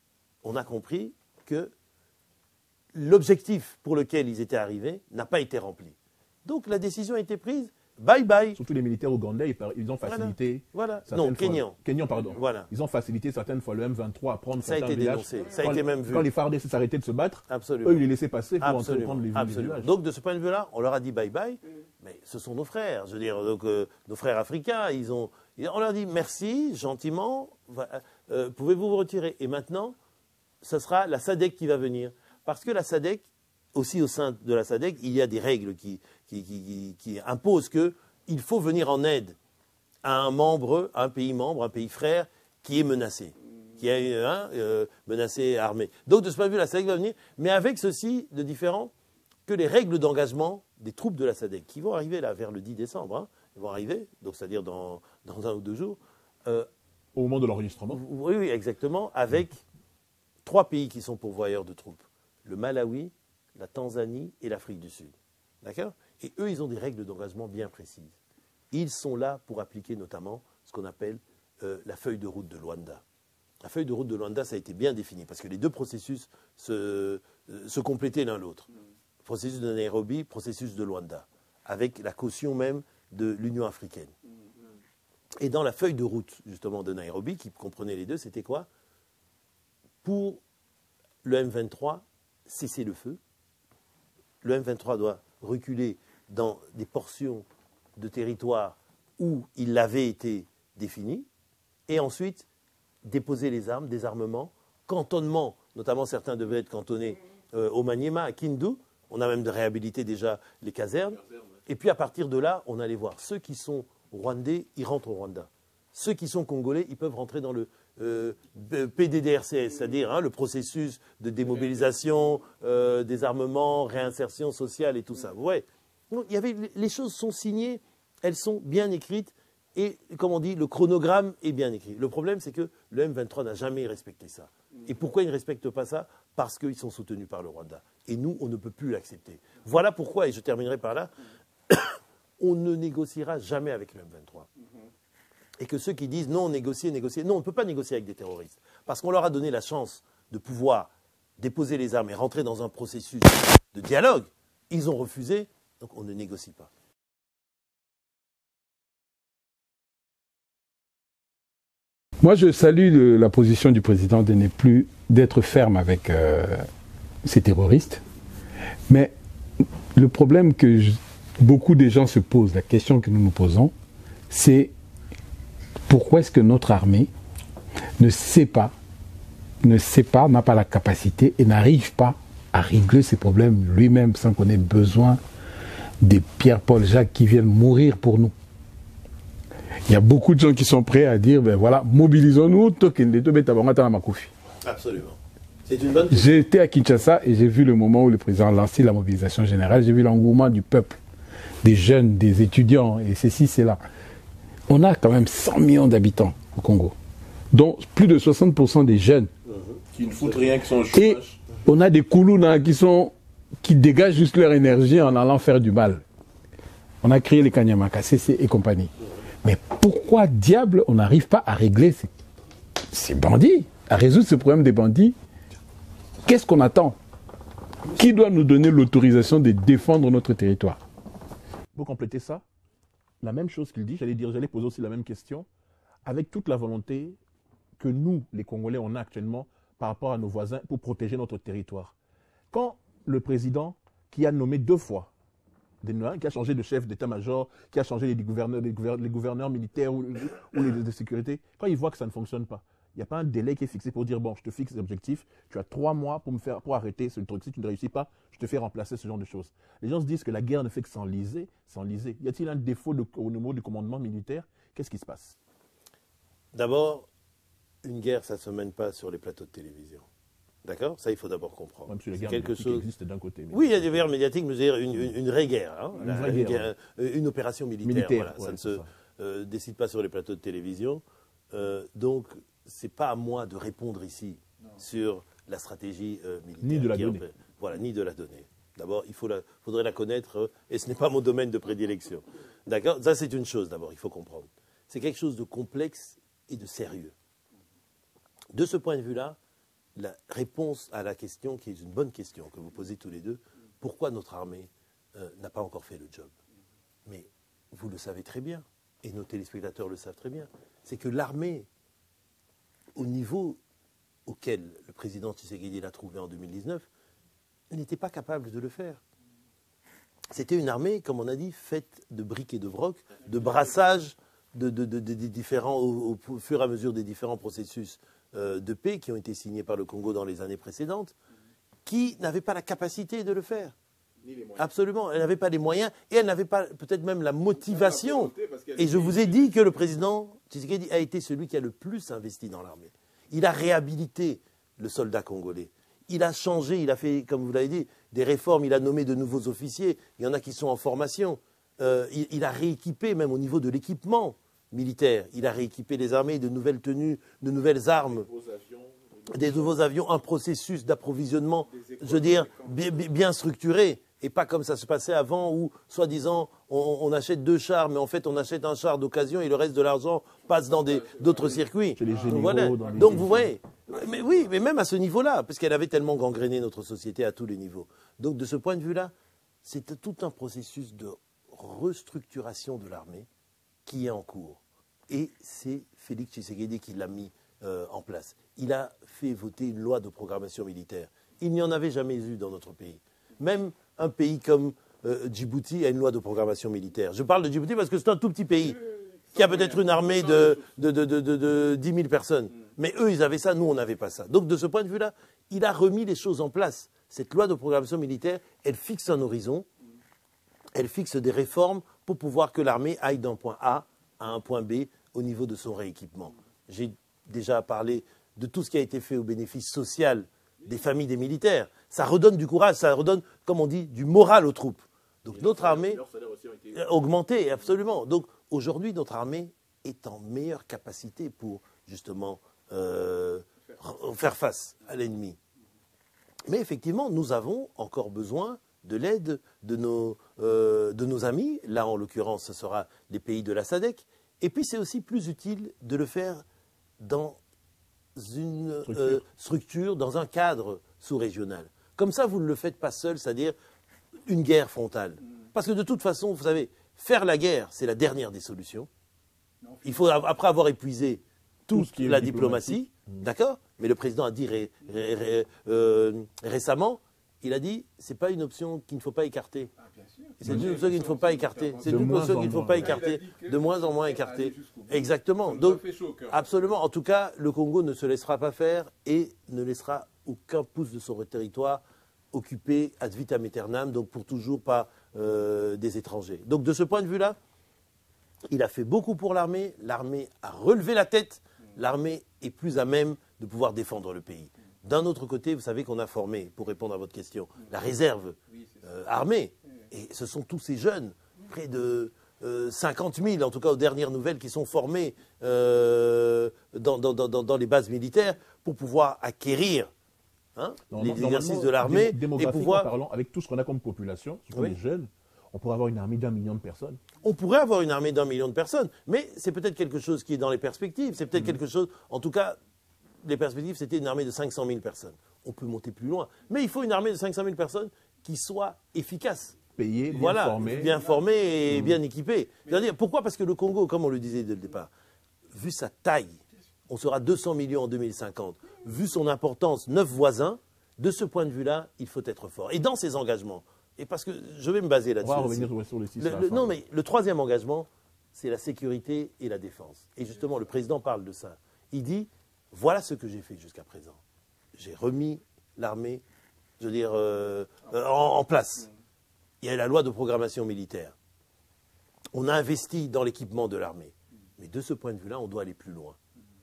l'objectif pour lequel ils étaient arrivés n'a pas été rempli. Donc, la décision a été prise. Bye bye. Surtout les militaires ougandais, ils ont facilité. Voilà. Non, Kényan. Kényan, pardon. Voilà. Ils ont facilité certaines fois le M23 à prendre certains villages. Ça a été dénoncé. Ça a été même vu. Quand les FARDC s'arrêtaient de se battre, absolument, eux, ils les laissaient passer pour entrer prendre les villages. Donc, de ce point de vue-là, on leur a dit bye bye. Mais ce sont nos frères. Je veux dire, donc, nos frères africains, on leur dit merci, gentiment. Pouvez-vous vous retirer? Et maintenant, ce sera la SADC qui va venir. Parce que la SADC, aussi au sein de la SADC, il y a des règles qui imposent qu'il faut venir en aide à un pays membre, un pays frère qui est menacé, qui est menacé armé. Donc de ce point de vue, la SADC va venir, mais avec ceci de différent que les règles d'engagement des troupes de la SADC, qui vont arriver là vers le 10 décembre, ils vont arriver, donc c'est-à-dire dans 1 ou 2 jours. Au moment de l'enregistrement. Oui, exactement, avec 3 pays qui sont pourvoyeurs de troupes. Le Malawi, la Tanzanie et l'Afrique du Sud. D'accord? Et eux, ils ont des règles d'engagement bien précises. Ils sont là pour appliquer notamment ce qu'on appelle la feuille de route de Luanda. La feuille de route de Luanda, ça a été bien défini, parce que les deux processus se complétaient l'un l'autre. Processus de Nairobi, processus de Luanda, avec la caution même de l'Union africaine. Et dans la feuille de route, justement, de Nairobi, qui comprenait les deux, c'était quoi? Pour le M23, cesser le feu. Le M23 doit reculer dans des portions de territoire où il avait été défini. Et ensuite, déposer les armes, des armements, cantonnement, notamment certains devaient être cantonnés au Maniema, à Kindu. On a même réhabilité déjà les casernes. Et puis à partir de là, on allait voir. Ceux qui sont rwandais, ils rentrent au Rwanda. Ceux qui sont congolais, ils peuvent rentrer dans le PDDRCS, c'est-à-dire le processus de démobilisation, désarmement, réinsertion sociale et tout ça. Ouais. Donc, les choses sont signées, elles sont bien écrites et, comme on dit, le chronogramme est bien écrit. Le problème, c'est que le M23 n'a jamais respecté ça. Et pourquoi il ne respecte pas ça? Parce qu'ils sont soutenus par le Rwanda. Et nous, on ne peut plus l'accepter. Voilà pourquoi, et je terminerai par là, on ne négociera jamais avec le M23. Et que ceux qui disent non, négocier, non, on ne peut pas négocier avec des terroristes. Parce qu'on leur a donné la chance de pouvoir déposer les armes et rentrer dans un processus de dialogue. Ils ont refusé, donc on ne négocie pas. Moi, je salue la position du président de ne plus d'être ferme avec ces terroristes. Mais le problème que beaucoup de gens se posent, la question que nous nous posons, c'est pourquoi est-ce que notre armée ne sait pas, n'a pas la capacité et n'arrive pas à régler ces problèmes lui-même sans qu'on ait besoin des Pierre-Paul Jacques qui viennent mourir pour nous. Il y a beaucoup de gens qui sont prêts à dire, ben voilà, mobilisons-nous, Absolument. C'est une bonne question. J'ai été à Kinshasa et j'ai vu le moment où le président a lancé la mobilisation générale. J'ai vu l'engouement du peuple, des jeunes, des étudiants, et ceci, c'est là. On a quand même 100 millions d'habitants au Congo, dont plus de 60% des jeunes. Qui ne foutent rien, qui sont au Et chômage. on a des Koulouna qui dégagent juste leur énergie en allant faire du mal. On a créé les Kanyamaka, CC et compagnie. Mais pourquoi, diable, on n'arrive pas à régler ces bandits, à résoudre ce problème des bandits? Qu'est-ce qu'on attend? Qui doit nous donner l'autorisation de défendre notre territoire? Pour compléter ça, la même chose qu'il dit, j'allais poser aussi la même question, avec toute la volonté que nous, les Congolais, on a actuellement par rapport à nos voisins pour protéger notre territoire. Quand le président, qui a nommé 2 fois, qui a changé de chef d'état-major, qui a changé les gouverneurs militaires ou les de sécurité, quand il voit que ça ne fonctionne pas, il n'y a pas un délai qui est fixé pour dire, bon, je te fixe des objectifs, tu as 3 mois pour arrêter ce truc. Si tu ne réussis pas, je te fais remplacer ce genre de choses. Les gens se disent que la guerre ne fait que s'enliser. Y a-t-il un défaut au niveau du commandement militaire? Qu'est-ce qui se passe? D'abord, une guerre, ça ne se mène pas sur les plateaux de télévision. D'accord? Ça, il faut d'abord comprendre. Même si les guerres quelque chose existent d'un côté. Mais... Oui, il y a des guerres médiatiques, mais je veux dire une vraie guerre. Hein, une opération militaire. Voilà, ouais, ça ne se décide pas sur les plateaux de télévision. Donc, ce n'est pas à moi de répondre ici sur la stratégie militaire. Ni de la donner. Voilà, ni de la donner. D'abord, faudrait la connaître, et ce n'est pas mon domaine de prédilection. D'accord? Ça, c'est une chose, d'abord, il faut comprendre. C'est quelque chose de complexe et de sérieux. De ce point de vue-là, la réponse à la question, qui est une bonne question que vous posez tous les deux, pourquoi notre armée n'a pas encore fait le job? Mais vous le savez très bien, et nos téléspectateurs le savent très bien, c'est que l'armée, au niveau auquel le président Tshisekedi l'a trouvé en 2019, n'était pas capable de le faire. C'était une armée, comme on a dit, faite de briques et de broc, de brassage des différents, au fur et à mesure des différents processus de paix qui ont été signés par le Congo dans les années précédentes, qui n'avaient pas la capacité de le faire. Absolument, elle n'avait pas les moyens et elle n'avait pas peut-être même la motivation. Et je vous ai dit que le président Tshisekedi a été celui qui a le plus investi dans l'armée. Il a réhabilité le soldat congolais. Il a changé, il a fait, comme vous l'avez dit, des réformes, il a nommé de nouveaux officiers. Il y en a qui sont en formation. Il a rééquipé même au niveau de l'équipement militaire. Il a rééquipé les armées de nouvelles tenues, de nouvelles armes, des nouveaux avions, un processus d'approvisionnement, je veux dire, bien structuré. Et pas comme ça se passait avant où, soi-disant, on achète 2 chars, mais en fait, on achète un char d'occasion et le reste de l'argent passe dans d'autres circuits. Voilà. Donc, vous voyez. Mais oui, mais même à ce niveau-là, parce qu'elle avait tellement gangréné notre société à tous les niveaux. Donc, de ce point de vue-là, c'est tout un processus de restructuration de l'armée qui est en cours. Et c'est Félix Tshisekedi qui l'a mis en place. Il a fait voter une loi de programmation militaire. Il n'y en avait jamais eu dans notre pays. Même un pays comme Djibouti a une loi de programmation militaire. Je parle de Djibouti parce que c'est un tout petit pays qui a peut-être une armée de 10 000 personnes. Mais eux, ils avaient ça, nous, on n'avait pas ça. Donc, de ce point de vue-là, il a remis les choses en place. Cette loi de programmation militaire, elle fixe un horizon, elle fixe des réformes pour pouvoir que l'armée aille d'un point A à un point B au niveau de son rééquipement. J'ai déjà parlé de tout ce qui a été fait au bénéfice social des familles des militaires. Ça redonne du courage, ça redonne, comme on dit, du moral aux troupes. Donc notre armée a augmenté, absolument. Donc aujourd'hui, notre armée est en meilleure capacité pour justement faire face à l'ennemi. Mais effectivement, nous avons encore besoin de l'aide de nos amis. Là, en l'occurrence, ce sera les pays de la SADC. Et puis, c'est aussi plus utile de le faire dans une structure, dans un cadre sous-régional. Comme ça, vous ne le faites pas seul, c'est-à-dire une guerre frontale. Parce que de toute façon, vous savez, faire la guerre, c'est la dernière des solutions. Il faut, après avoir épuisé toute la diplomatie, d'accord? Mais le président a dit récemment, il a dit, c'est pas une option qu'il ne faut pas écarter. C'est une option qu'il ne faut pas écarter. C'est une option qu'il ne faut pas écarter. De moins en moins écarter. Exactement. Donc, absolument. En tout cas, le Congo ne se laissera pas faire et ne laissera aucun pouce de son territoire occupé ad vitam aeternam, donc pour toujours par des étrangers. Donc, de ce point de vue-là, il a fait beaucoup pour l'armée. L'armée a relevé la tête. L'armée est plus à même de pouvoir défendre le pays. D'un autre côté, vous savez qu'on a formé, pour répondre à votre question, la réserve armée. Et ce sont tous ces jeunes, près de 50 000, en tout cas aux dernières nouvelles, qui sont formés dans les bases militaires pour pouvoir acquérir les exercices de l'armée et pouvoir... Parlant, avec tout ce qu'on a comme population, surtout les jeunes, on pourrait avoir une armée d'1 million de personnes. On pourrait avoir une armée d'1 million de personnes, mais c'est peut-être quelque chose qui est dans les perspectives. C'est peut-être quelque chose, en tout cas, les perspectives, c'était une armée de 500 000 personnes. On peut monter plus loin. Mais il faut une armée de 500 000 personnes qui soit efficace. Payée, bien formée et bien équipée. C'est-à-dire, pourquoi? Parce que le Congo, comme on le disait dès le départ, vu sa taille, on sera 200 millions en 2050. Vu son importance, 9 voisins, de ce point de vue-là, il faut être fort. Et dans ses engagements, et parce que je vais me baser là-dessus. On va revenir sur les 6. Non, mais le troisième engagement, c'est la sécurité et la défense. Et justement, le président parle de ça. Il dit, voilà ce que j'ai fait jusqu'à présent. J'ai remis l'armée, je veux dire, en place. Il y a la loi de programmation militaire. On a investi dans l'équipement de l'armée. Mais de ce point de vue-là, on doit aller plus loin.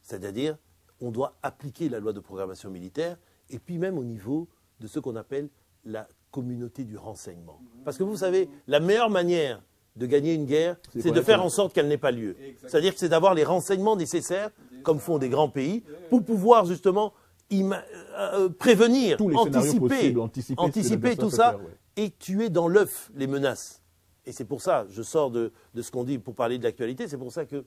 C'est-à-dire, on doit appliquer la loi de programmation militaire, et puis même au niveau de ce qu'on appelle la communauté du renseignement. Parce que vous savez, la meilleure manière de gagner une guerre, c'est de faire en sorte qu'elle n'ait pas lieu. C'est-à-dire que c'est d'avoir les renseignements nécessaires, comme font des grands pays, pour pouvoir justement prévenir, anticiper tout ça, et tuer dans l'œuf les menaces. Et c'est pour ça, je sors de ce qu'on dit pour parler de l'actualité, c'est pour ça que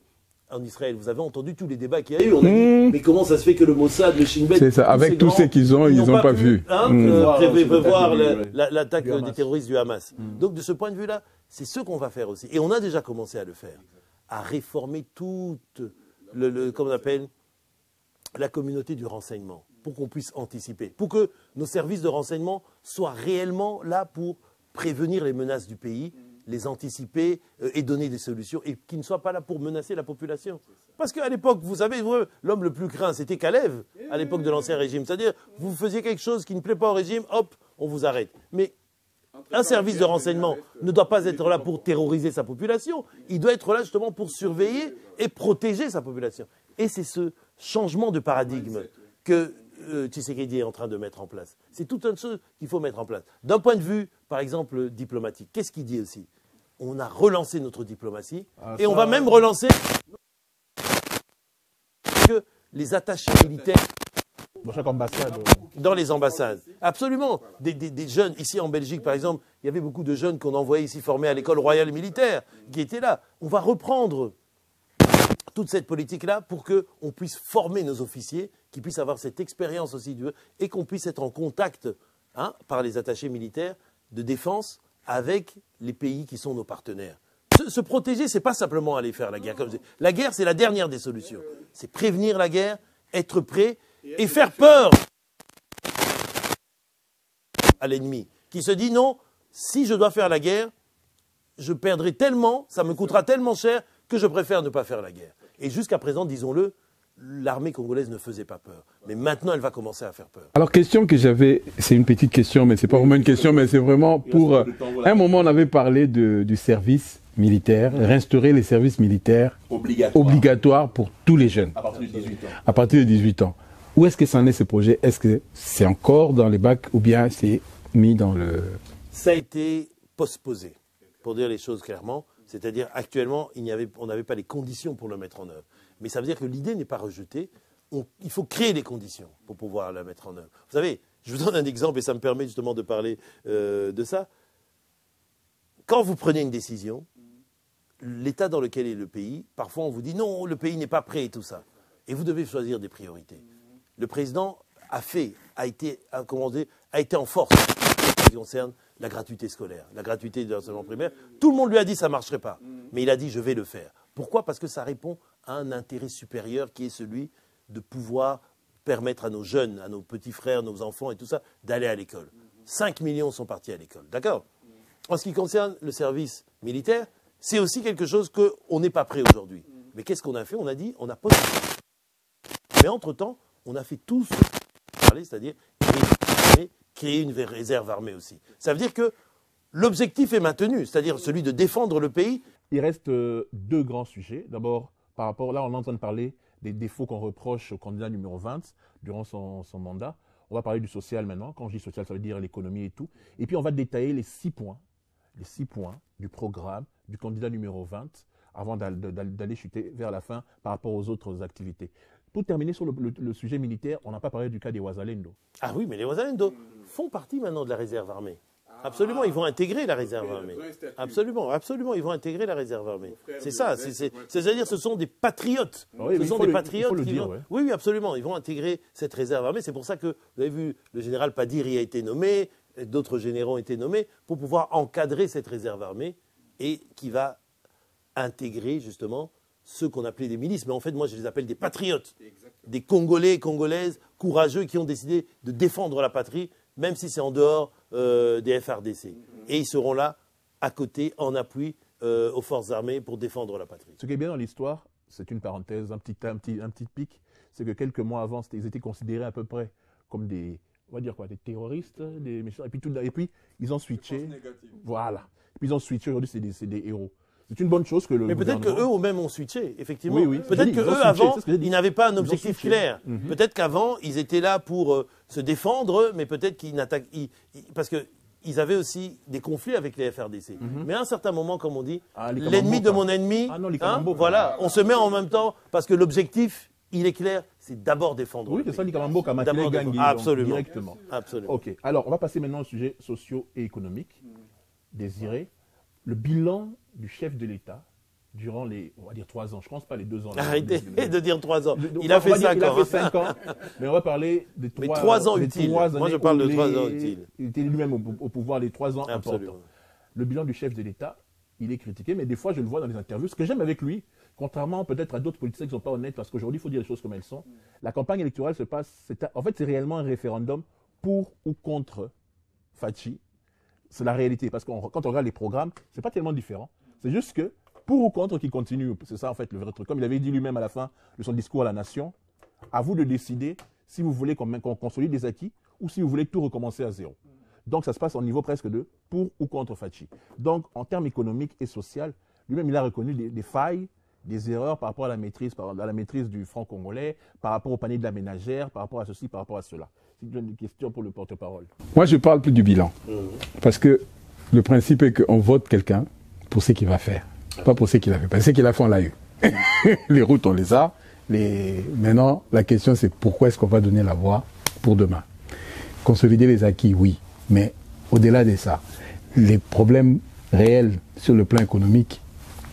en Israël, vous avez entendu tous les débats qu'il y a eu. On a dit, mais comment ça se fait que le Mossad, le Shin Bet, c'est ça, avec tous ceux qu'ils ont, ils n'ont pas vu. Prévoir l'attaque des terroristes du Hamas. Donc de ce point de vue-là, c'est ce qu'on va faire aussi. Et on a déjà commencé à le faire, à réformer toute, comme on appelle, la communauté du renseignement, pour qu'on puisse anticiper, pour que nos services de renseignement soient réellement là pour prévenir les menaces du pays, les anticiper et donner des solutions, et qui ne soient pas là pour menacer la population. Parce qu'à l'époque, vous savez, l'homme le plus craint, c'était Kalev, à l'époque de l'Ancien Régime. C'est-à-dire, vous faisiez quelque chose qui ne plaît pas au régime, hop, on vous arrête. Mais un service de renseignement ne doit pas être là pour terroriser sa population, il doit être là justement pour surveiller et protéger sa population. Et c'est ce changement de paradigme que Tshisekedi est en train de mettre en place. C'est toute une chose qu'il faut mettre en place. D'un point de vue, par exemple, diplomatique, qu'est-ce qu'il dit aussi? On a relancé notre diplomatie et on va même relancer que les attachés militaires dans chaque ambassade. Dans les ambassades. Absolument. Des jeunes, ici en Belgique par exemple, il y avait beaucoup de jeunes qu'on envoyait ici former à l'école royale militaire qui étaient là. On va reprendre toute cette politique-là pour qu'on puisse former nos officiers, qu'ils puissent avoir cette expérience aussi et qu'on puisse être en contact par les attachés militaires de défense avec les pays qui sont nos partenaires. Se protéger, ce n'est pas simplement aller faire la guerre. La guerre, c'est la dernière des solutions. C'est prévenir la guerre, être prêt et faire peur à l'ennemi, qui se dit non, si je dois faire la guerre, je perdrai tellement, ça me coûtera tellement cher que je préfère ne pas faire la guerre. Et jusqu'à présent, disons-le, l'armée congolaise ne faisait pas peur. Mais maintenant, elle va commencer à faire peur. Alors, question que j'avais, c'est une petite question, mais c'est pas vraiment une question, mais c'est vraiment pour... À un moment, on avait parlé du service militaire, restaurer les services militaires obligatoires pour tous les jeunes. À partir de 18 ans. À partir de 18 ans. Où est-ce que ça en est ce projet? Est-ce que c'est encore dans les bacs ou bien c'est mis dans le... Ça a été postposé, pour dire les choses clairement. C'est-à-dire, actuellement, on n'avait pas les conditions pour le mettre en œuvre. Mais ça veut dire que l'idée n'est pas rejetée. Il faut créer les conditions pour pouvoir la mettre en œuvre. Vous savez, je vous donne un exemple et ça me permet justement de parler de ça. Quand vous prenez une décision, l'état dans lequel est le pays, parfois on vous dit non, le pays n'est pas prêt et tout ça. Et vous devez choisir des priorités. Le président a été en force en ce qui concerne la gratuité scolaire, la gratuité de l'enseignement primaire. Tout le monde lui a dit que ça ne marcherait pas. Mais il a dit je vais le faire. Pourquoi? Parce que ça répond à un intérêt supérieur qui est celui de pouvoir permettre à nos jeunes, à nos petits frères, nos enfants et tout ça, d'aller à l'école. 5 millions sont partis à l'école. D'accord? En ce qui concerne le service militaire, c'est aussi quelque chose qu'on n'est pas prêt aujourd'hui. Mais qu'est-ce qu'on a fait? On a dit, on a posé. Mais entre-temps, on a fait tout ce qu'on parlait, c'est-à-dire créer une réserve armée aussi. Ça veut dire que l'objectif est maintenu, c'est-à-dire celui de défendre le pays. Il reste deux grands sujets. D'abord, par rapport, là on est en train de parler des défauts qu'on reproche au candidat numéro 20 durant son mandat. On va parler du social maintenant. Quand je dis social, ça veut dire l'économie et tout. Et puis on va détailler les 6 points du programme du candidat numéro 20 avant d'aller chuter vers la fin par rapport aux autres activités. Pour terminer sur le sujet militaire, on n'a pas parlé du cas des Wazalendo. Ah oui, mais les Wazalendo font partie maintenant de la réserve armée. Absolument, ils vont intégrer la réserve armée. Absolument, absolument, ils vont intégrer la réserve armée. C'est ça, c'est-à-dire ce sont des patriotes. Oui, ce sont des patriotes qui vont... Oui, absolument, ils vont intégrer cette réserve armée. C'est pour ça que, vous avez vu, le général Padiri a été nommé, d'autres généraux ont été nommés, pour pouvoir encadrer cette réserve armée et qui va intégrer justement ceux qu'on appelait des milices. Mais en fait, moi, je les appelle des patriotes. Des Congolais et Congolaises courageux qui ont décidé de défendre la patrie, même si c'est en dehors des FRDC. Et ils seront là, à côté, en appui aux forces armées pour défendre la patrie. Ce qui est bien dans l'histoire, c'est une parenthèse, un petit pic, c'est que quelques mois avant, ils étaient considérés à peu près comme des, on va dire quoi, des terroristes, des méchants, et puis ils ont switché. Voilà. Et puis ils ont switché, aujourd'hui c'est des héros. C'est une bonne chose que le Mais peut-être qu'eux-mêmes ont switché, effectivement. Oui, oui. Peut-être qu'eux, avant, ils n'avaient pas un objectif clair. Peut-être qu'avant, ils étaient là pour se défendre, mais peut-être qu'ils n'attaquent... Parce qu'ils avaient aussi des conflits avec les FRDC. Mais à un certain moment, comme on dit, l'ennemi de mon ennemi, voilà, on se met en même temps, parce que l'objectif, il est clair, c'est d'abord défendre. Oui, c'est ça, Likamambo, Kamatele, Gangi, directement. Absolument. Ok, alors on va passer maintenant au sujet socio et économique. Désiré, le bilan du chef de l'État durant les, on va dire 3 ans, je ne pense pas les 2 ans. Arrêtez de dire 3 ans. Il a fait 5 ans. Il a fait 5 ans, mais on va parler des 3 ans utiles. Moi, je parle de 3 ans utiles. Il était lui-même au pouvoir les 3 ans Absolument. importants. Le bilan du chef de l'État, il est critiqué, mais des fois, je le vois dans les interviews. Ce que j'aime avec lui, contrairement peut-être à d'autres politiciens qui ne sont pas honnêtes, parce qu'aujourd'hui, il faut dire les choses comme elles sont, la campagne électorale se passe, en fait, c'est réellement un référendum pour ou contre Fachi. C'est la réalité, parce que quand on regarde les programmes, ce n'est pas tellement différent. C'est juste que pour ou contre qui continue, c'est ça en fait le vrai truc. Comme il avait dit lui-même à la fin de son discours à la nation, à vous de décider si vous voulez qu'on consolide des acquis ou si vous voulez tout recommencer à zéro. Donc ça se passe au niveau presque de pour ou contre Fachi. Donc en termes économiques et sociaux, lui-même il a reconnu des failles, des erreurs par rapport à la maîtrise du franc congolais, par rapport au panier de la ménagère, par rapport à ceci, par rapport à cela. C'est une question pour le porte-parole. Moi je parle plus du bilan. Parce que le principe est qu'on vote quelqu'un pour ce qu'il va faire. Pas pour ce qu'il a fait. Parce que ce qu'il a fait, on l'a eu. Les routes, on les a. Maintenant, la question, c'est pourquoi est-ce qu'on va donner la voix pour demain? Consolider les acquis, oui. Mais au-delà de ça, les problèmes réels sur le plan économique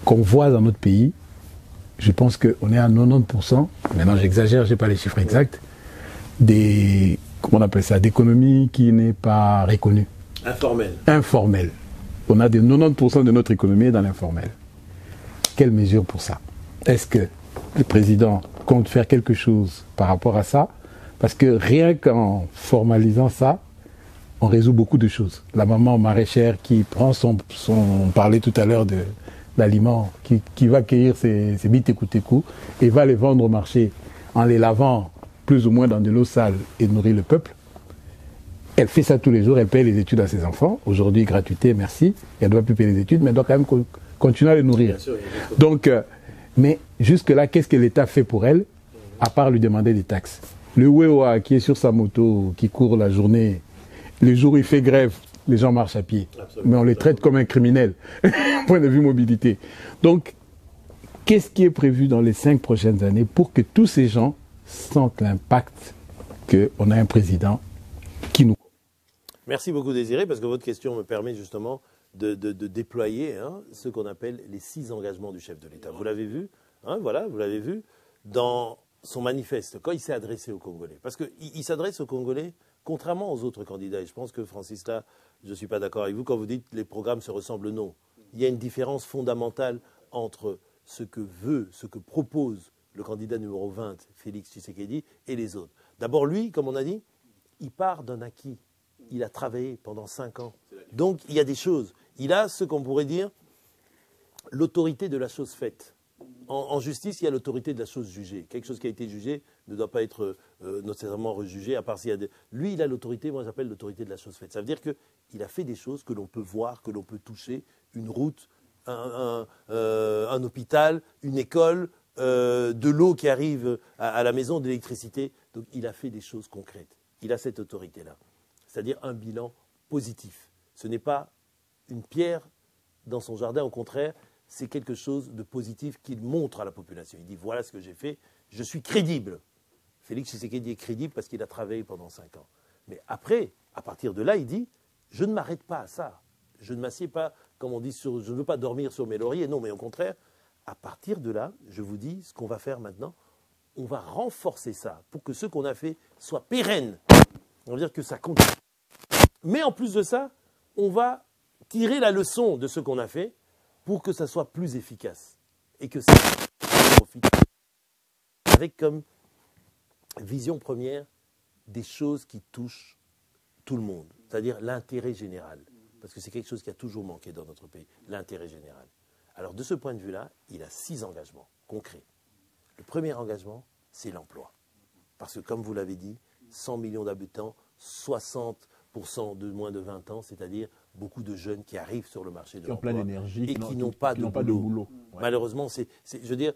qu'on voit dans notre pays, je pense qu'on est à 90%, maintenant j'exagère, je n'ai pas les chiffres exacts, comment on appelle ça, d'économie qui n'est pas reconnue. Informelle. On a des 90% de notre économie dans l'informel. Quelle mesure pour ça? Est-ce que le président compte faire quelque chose par rapport à ça? Parce que rien qu'en formalisant ça, on résout beaucoup de choses. La maman maraîchère qui prend on parlait tout à l'heure d'aliments, qui va cueillir ces bitécoutécou et va les vendre au marché en les lavant plus ou moins dans de l'eau sale et nourrir le peuple. Elle fait ça tous les jours, elle paye les études à ses enfants. Aujourd'hui, gratuité, merci. Elle ne doit plus payer les études, mais elle doit quand même continuer à les nourrir. Donc, mais jusque-là, qu'est-ce que l'État fait pour elle, à part lui demander des taxes? Le Wewa qui est sur sa moto, qui court la journée, les jours où il fait grève, les gens marchent à pied. Absolument. Mais on les traite comme un criminel, point de vue mobilité. Donc, qu'est-ce qui est prévu dans les 5 prochaines années pour que tous ces gens sentent l'impact qu'on a un président qui nous... Merci beaucoup Désiré, parce que votre question me permet justement de déployer ce qu'on appelle les 6 engagements du chef de l'État. Vous l'avez vu, voilà, vous l'avez vu, dans son manifeste, quand il s'est adressé aux Congolais. Parce qu'il s'adresse aux Congolais, contrairement aux autres candidats. Et je pense que Francis, là, je ne suis pas d'accord avec vous quand vous dites que les programmes se ressemblent, non. Il y a une différence fondamentale entre ce que veut, ce que propose le candidat numéro 20, Félix Tshisekedi, et les autres. D'abord, lui, comme on a dit, il part d'un acquis. Il a travaillé pendant 5 ans. Donc, il y a des choses. Il a ce qu'on pourrait dire l'autorité de la chose faite. En justice, il y a l'autorité de la chose jugée. Quelque chose qui a été jugé ne doit pas être nécessairement rejugé, à part s'il y a des... Lui, il a l'autorité, moi j'appelle l'autorité de la chose faite. Ça veut dire qu'il a fait des choses que l'on peut voir, que l'on peut toucher, une route, un hôpital, une école, de l'eau qui arrive à la maison, de l'électricité. Donc il a fait des choses concrètes. Il a cette autorité-là. C'est-à-dire un bilan positif. Ce n'est pas une pierre dans son jardin, au contraire, c'est quelque chose de positif qu'il montre à la population. Il dit, voilà ce que j'ai fait, je suis crédible. Félix Tshisekedi est crédible parce qu'il a travaillé pendant 5 ans. Mais après, à partir de là, il dit, je ne m'arrête pas à ça. Je ne m'assieds pas, comme on dit, je ne veux pas dormir sur mes lauriers. Non, mais au contraire, à partir de là, je vous dis ce qu'on va faire maintenant. On va renforcer ça pour que ce qu'on a fait soit pérenne. On va dire que ça continue. Mais en plus de ça, on va tirer la leçon de ce qu'on a fait pour que ça soit plus efficace et que ça profite avec comme vision première des choses qui touchent tout le monde, c'est-à-dire l'intérêt général, parce que c'est quelque chose qui a toujours manqué dans notre pays, l'intérêt général. Alors de ce point de vue-là, il a 6 engagements concrets. Le premier engagement, c'est l'emploi, parce que comme vous l'avez dit, 100 millions d'habitants, 60% de moins de 20 ans, c'est-à-dire beaucoup de jeunes qui arrivent sur le marché de l'emploi et qui n'ont pas de boulot. Ouais. Malheureusement, je veux dire,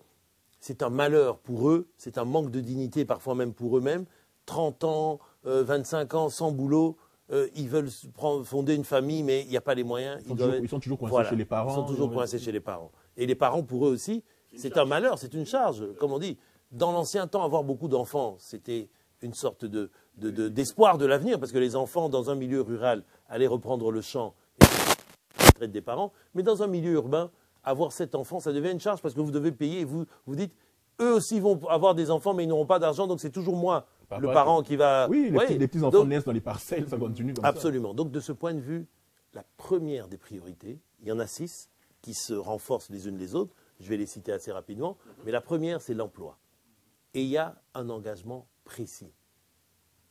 c'est un malheur pour eux, c'est un manque de dignité parfois même pour eux-mêmes. 30 ans, 25 ans sans boulot, ils veulent fonder une famille, mais il n'y a pas les moyens. Ils sont toujours coincés chez les parents. Ils sont toujours coincés chez les parents. Et les parents, pour eux aussi, c'est un malheur, c'est une charge. Comme on dit, dans l'ancien temps, avoir beaucoup d'enfants, c'était une sorte d'espoir de l'avenir, parce que les enfants, dans un milieu rural, allaient reprendre le champ et traite des parents. Mais dans un milieu urbain, avoir 7 enfants, ça devient une charge, parce que vous devez payer. Et vous dites, eux aussi vont avoir des enfants, mais ils n'auront pas d'argent, donc c'est toujours moi, le parent qui va... Oui, les petits enfants naissent dans les parcelles, ça continue comme ça. Absolument. Donc de ce point de vue, la première des priorités, il y en a 6 qui se renforcent les unes les autres. Je vais les citer assez rapidement. Mais la première, c'est l'emploi. Et il y a un engagement précis.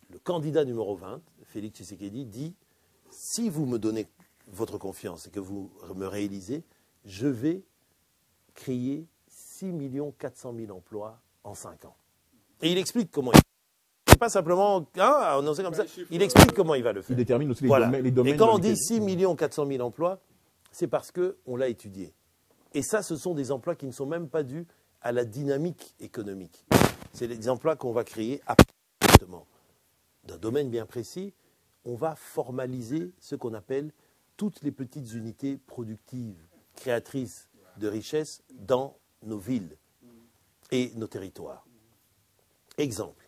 Le candidat numéro 20, Félix Tshisekedi, dit « Si vous me donnez votre confiance et que vous me réalisez, je vais créer 6 400 000 emplois en 5 ans. » Et il explique comment il pas simplement annoncer comme ça. Il explique comment il va le faire. Il détermine aussi les domaines. Et quand on dit 6 400 000 emplois, c'est parce qu'on l'a étudié. Et ça, ce sont des emplois qui ne sont même pas dus à la dynamique économique. C'est des emplois qu'on va créer apparemment. D'un domaine bien précis, on va formaliser ce qu'on appelle toutes les petites unités productives, créatrices de richesses dans nos villes et nos territoires. Exemple,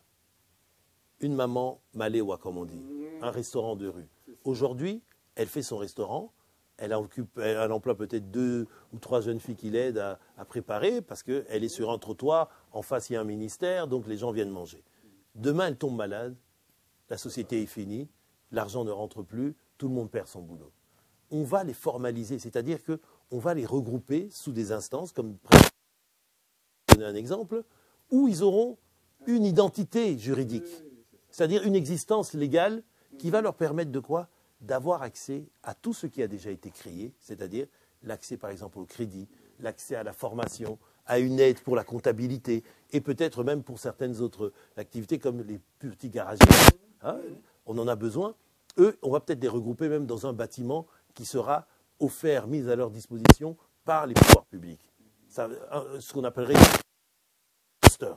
une maman maléwa, comme on dit, un restaurant de rue. Aujourd'hui, elle fait son restaurant, elle emploie peut-être 2 ou 3 jeunes filles qui l'aident à préparer parce qu'elle est sur un trottoir, en face il y a un ministère, donc les gens viennent manger. Demain, elle tombe malade, la société est finie, l'argent ne rentre plus, tout le monde perd son boulot. On va les formaliser, c'est-à-dire qu'on va les regrouper sous des instances, comme je vais donner un exemple, où ils auront une identité juridique, c'est-à-dire une existence légale qui va leur permettre de quoi ? D'avoir accès à tout ce qui a déjà été créé, c'est-à-dire l'accès par exemple au crédit, l'accès à la formation, à une aide pour la comptabilité et peut-être même pour certaines autres activités comme les petits garagistes. Hein, on en a besoin. Eux, on va peut-être les regrouper même dans un bâtiment qui sera offert, mis à leur disposition par les pouvoirs publics. Ça, ce qu'on appellerait cluster.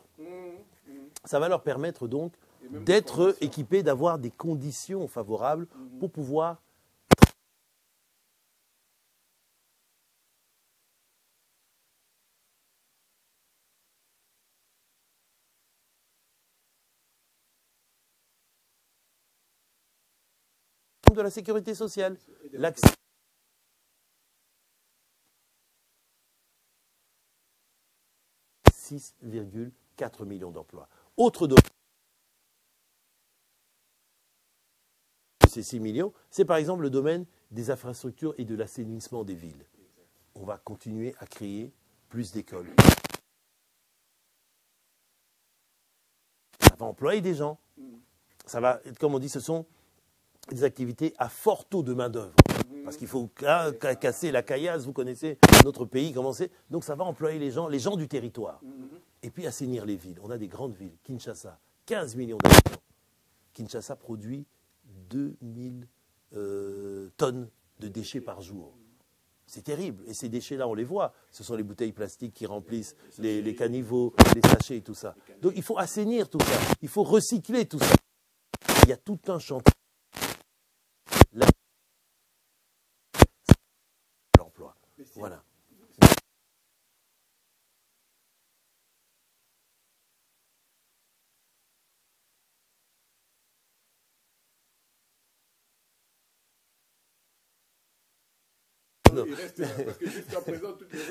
Ça va leur permettre donc d'être équipés, d'avoir des conditions favorables pour pouvoir de la sécurité sociale. L'accès 6,4 millions d'emplois. Autre domaine, ces 6 millions, c'est par exemple le domaine des infrastructures et de l'assainissement des villes. On va continuer à créer plus d'écoles. Ça va employer des gens. Ça va, comme on dit, ce sont des activités à fort taux de main-d'œuvre. Parce qu'il faut casser la caillasse, vous connaissez notre pays, comment c'est. Donc ça va employer les gens du territoire. Et puis assainir les villes. On a des grandes villes. Kinshasa, 15 millions d'habitants. Kinshasa produit 2000 tonnes de déchets par jour. C'est terrible. Et ces déchets-là, on les voit. Ce sont les bouteilles plastiques qui remplissent les caniveaux, les sachets et tout ça. Donc il faut assainir tout ça. Il faut recycler tout ça. Il y a tout un chantier. L'emploi. Voilà.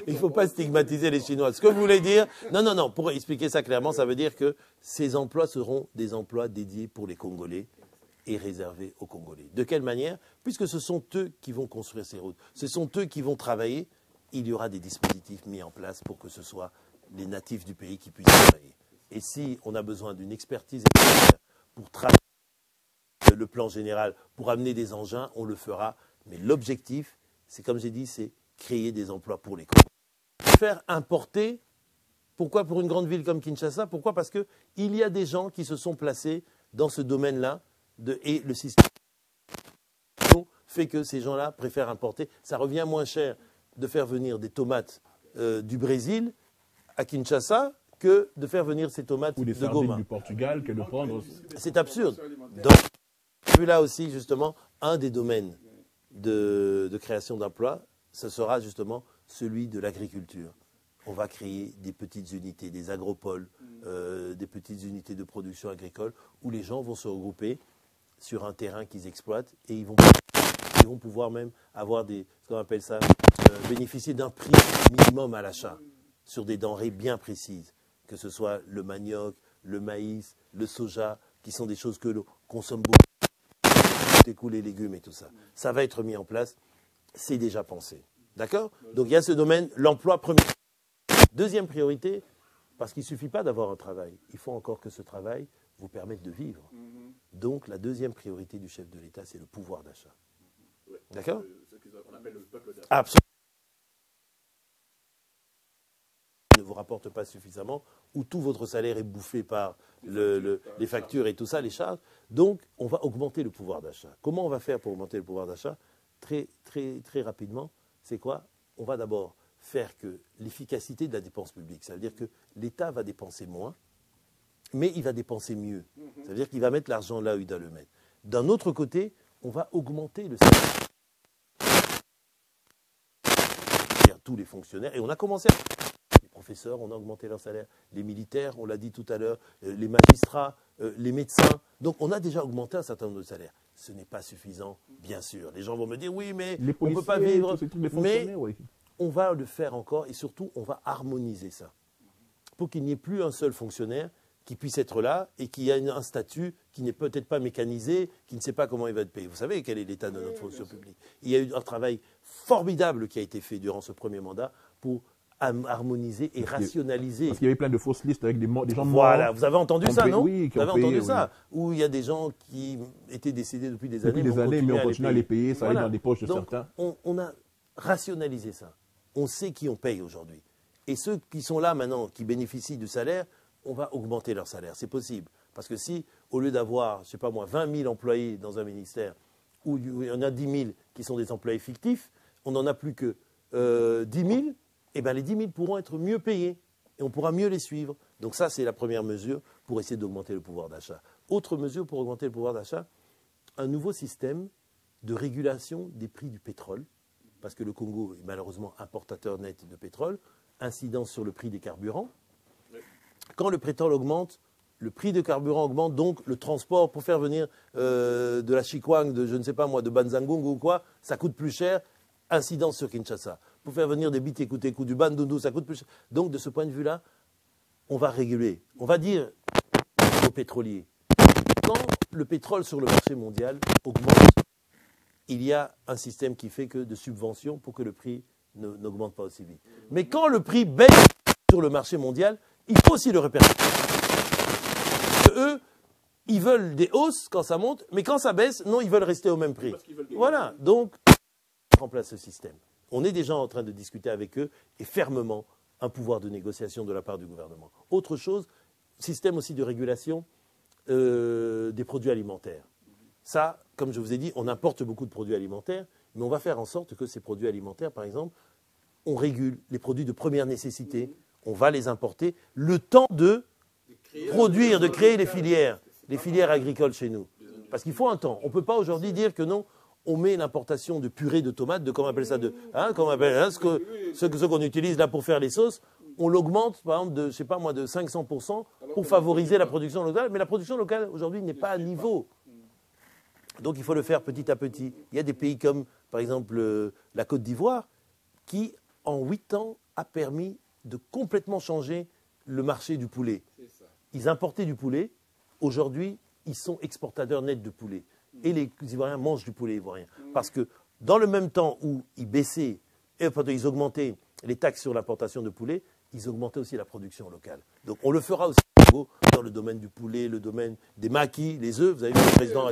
Il ne faut pas stigmatiser les Chinois. Ce que vous voulez dire, non, pour expliquer ça clairement, ça veut dire que ces emplois seront des emplois dédiés pour les Congolais et réservés aux Congolais. De quelle manière? Puisque ce sont eux qui vont construire ces routes, ce sont eux qui vont travailler, il y aura des dispositifs mis en place pour que ce soit les natifs du pays qui puissent travailler. Et si on a besoin d'une expertise pour travailler le plan général, pour amener des engins, on le fera. Mais l'objectif, c'est comme j'ai dit, c'est créer des emplois pour les Congolais. Faire importer, pourquoi pour une grande ville comme Kinshasa? Pourquoi? Parce qu'il y a des gens qui se sont placés dans ce domaine-là et le système fait que ces gens-là préfèrent importer. Ça revient moins cher de faire venir des tomates du Brésil à Kinshasa que de faire venir ces tomates ou des de Goma. Du Portugal que de prendre. C'est absurde. Donc, vu là aussi, justement, un des domaines de création d'emplois, ce sera justement celui de l'agriculture. On va créer des petites unités, des agropoles, des petites unités de production agricole où les gens vont se regrouper sur un terrain qu'ils exploitent et ils vont pouvoir même avoir ce qu'on appelle ça, bénéficier d'un prix minimum à l'achat sur des denrées bien précises, que ce soit le manioc, le maïs, le soja, qui sont des choses que l'on consomme beaucoup, les légumes et tout ça. Ça va être mis en place, c'est déjà pensé. D'accord? Donc il y a ce domaine, l'emploi premier. Deuxième priorité, parce qu'il ne suffit pas d'avoir un travail, il faut encore que ce travail vous permette de vivre. Donc la deuxième priorité du chef de l'État, c'est le pouvoir d'achat. D'accord? On appelle le peuple d'achat. Absolument. Ne vous rapporte pas suffisamment, où tout votre salaire est bouffé par les factures et tout ça, les charges. Donc, on va augmenter le pouvoir d'achat. Comment on va faire pour augmenter le pouvoir d'achat? Très rapidement, c'est quoi? On va d'abord faire que l'efficacité de la dépense publique, ça veut dire que l'État va dépenser moins, mais il va dépenser mieux. Ça veut dire qu'il va mettre l'argent là où il doit le mettre. D'un autre côté, on va augmenter le salaire. Tous les fonctionnaires, et on a commencé à... Les professeurs, on a augmenté leur salaire. Les militaires, on l'a dit tout à l'heure, les magistrats, les médecins. Donc on a déjà augmenté un certain nombre de salaires. Ce n'est pas suffisant, bien sûr. Les gens vont me dire, oui, mais on ne peut pas vivre. Mais on va le faire encore, et surtout, on va harmoniser ça. Pour qu'il n'y ait plus un seul fonctionnaire qui puisse être là et qui a un statut qui n'est peut-être pas mécanisé, qui ne sait pas comment il va être payé. Vous savez quel est l'état de notre fonction publique. Il y a eu un travail formidable qui a été fait durant ce premier mandat pour harmoniser et rationaliser. Parce qu'il y avait plein de fausses listes avec des gens morts. Voilà, vous avez entendu ça, non? Oui, vous avez entendu ça. Où il y a des gens qui étaient décédés depuis des années. Mais on continue à les payer, ça allait dans les poches de certains. On a rationaliser ça. On sait qui on paye aujourd'hui. Et ceux qui sont là maintenant, qui bénéficient du salaire, on va augmenter leur salaire. C'est possible. Parce que si, au lieu d'avoir, je ne sais pas moi, 20 000 employés dans un ministère, où il y en a 10 000 qui sont des employés fictifs, on n'en a plus que 10 000, et bien les 10 000 pourront être mieux payés. Et on pourra mieux les suivre. Donc ça, c'est la première mesure pour essayer d'augmenter le pouvoir d'achat. Autre mesure pour augmenter le pouvoir d'achat, un nouveau système de régulation des prix du pétrole, parce que le Congo est malheureusement importateur net de pétrole, incidence sur le prix des carburants. Quand le pétrole augmente, le prix de carburant augmente, donc le transport pour faire venir de la Chikwang, de je ne sais pas moi, de Banzangongo ou quoi, ça coûte plus cher, incidence sur Kinshasa. Pour faire venir des Bitékoutékou, du Bandundu, ça coûte plus cher. Donc de ce point de vue-là, on va réguler. On va dire aux pétroliers, quand le pétrole sur le marché mondial augmente, il y a un système qui fait que de subventions pour que le prix n'augmente pas aussi vite. Mais quand le prix baisse sur le marché mondial, il faut aussi le répercuter. Eux, ils veulent des hausses quand ça monte, mais quand ça baisse, non, ils veulent rester au même prix. Voilà, donc, on remplace ce système. On est déjà en train de discuter avec eux et fermement un pouvoir de négociation de la part du gouvernement. Autre chose, système aussi de régulation des produits alimentaires. Ça, comme je vous ai dit, on importe beaucoup de produits alimentaires, mais on va faire en sorte que ces produits alimentaires, par exemple, on régule les produits de première nécessité, on va les importer, le temps de produire, de créer les filières agricoles chez nous. Parce qu'il faut un temps. On ne peut pas aujourd'hui dire que non, on met l'importation de purée de tomates, de comment on appelle ça, ce qu'on utilise là pour faire les sauces, on l'augmente par exemple de, je sais pas moi, de 500% pour favoriser la production locale. Mais la production locale aujourd'hui n'est pas à niveau. Donc il faut le faire petit à petit. Il y a des pays comme par exemple la Côte d'Ivoire qui en 8 ans a permis de complètement changer le marché du poulet. Ils importaient du poulet. Aujourd'hui, ils sont exportateurs nets de poulet. Et les Ivoiriens mangent du poulet ivoirien. Parce que dans le même temps où ils baissaient, ils augmentaient les taxes sur l'importation de poulet, ils augmentaient aussi la production locale. Donc on le fera aussi dans le domaine du poulet, le domaine des maquis, les œufs. Vous avez vu le président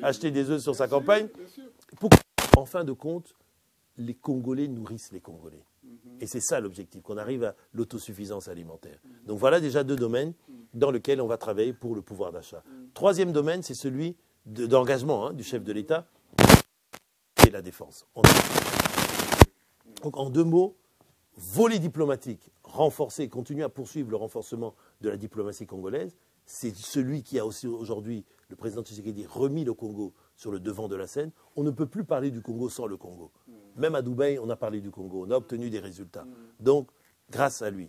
acheter des œufs sur sa campagne. Pour qu'en fin de compte, les Congolais nourrissent les Congolais. Et c'est ça l'objectif, qu'on arrive à l'autosuffisance alimentaire. Donc voilà déjà 2 domaines dans lesquels on va travailler pour le pouvoir d'achat. 3e domaine, c'est celui d'engagement du chef de l'État et la défense. Donc en 2 mots, volet diplomatique, renforcer, continuer à poursuivre le renforcement de la diplomatie congolaise. C'est celui qui a aussi aujourd'hui, le président Tshisekedi, remis le Congo sur le devant de la scène. On ne peut plus parler du Congo sans le Congo. Même à Dubaï, on a parlé du Congo. On a obtenu des résultats. Donc, grâce à lui,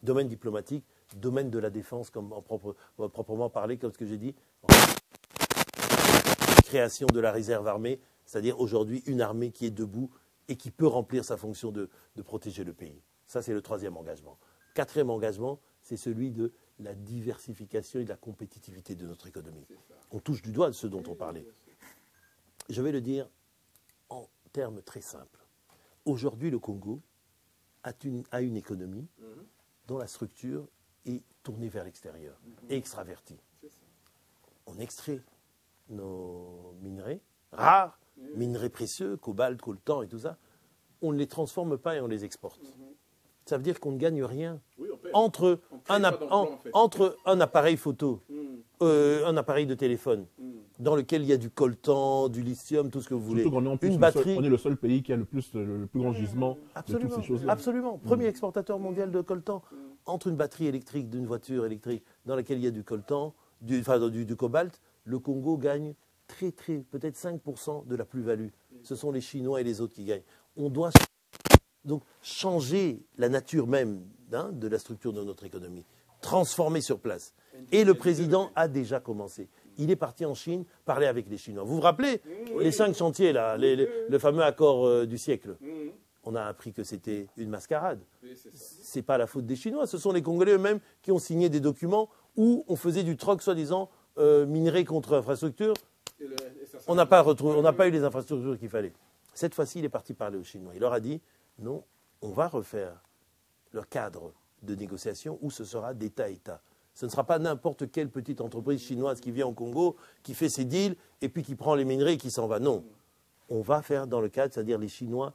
domaine diplomatique, domaine de la défense, comme proprement parlé, comme ce que j'ai dit, création de la réserve armée, c'est-à-dire aujourd'hui une armée qui est debout et qui peut remplir sa fonction de protéger le pays. Ça, c'est le 3e engagement. 4e engagement, c'est celui de la diversification et de la compétitivité de notre économie. On touche du doigt ce dont on parlait. Je vais le dire en termes très simples. Aujourd'hui, le Congo a une économie dont la structure est tournée vers l'extérieur et extravertie. On extrait nos minerais rares, minerais précieux, cobalt, coltan et tout ça. On ne les transforme pas et on les exporte. Ça veut dire qu'on ne gagne rien. Entre un appareil photo, un appareil de téléphone, dans lequel il y a du coltan, du lithium, tout ce que vous voulez. Une batterie. On est le seul pays qui a le plus grand gisement de toutes ces choses-là. Absolument. Premier exportateur mondial de coltan. Entre une batterie électrique d'une voiture électrique dans laquelle il y a du coltan, du cobalt, le Congo gagne peut-être 5% de la plus-value. Ce sont les Chinois et les autres qui gagnent. On doit donc changer la nature même de la structure de notre économie, transformer sur place. Et le président a déjà commencé. Il est parti en Chine parler avec les Chinois. Vous vous rappelez les 5 chantiers, là, le fameux accord du siècle. On a appris que c'était une mascarade. Ce n'est pas la faute des Chinois. Ce sont les Congolais eux-mêmes qui ont signé des documents où on faisait du troc, soi-disant, minerai contre infrastructure. On n'a pas eu les infrastructures qu'il fallait. Cette fois-ci, il est parti parler aux Chinois. Il leur a dit, non, on va refaire le cadre de négociation où ce sera d'État à État. Ce ne sera pas n'importe quelle petite entreprise chinoise qui vient au Congo, qui fait ses deals et puis qui prend les minerais et qui s'en va. Non. On va faire dans le cadre, c'est-à-dire les Chinois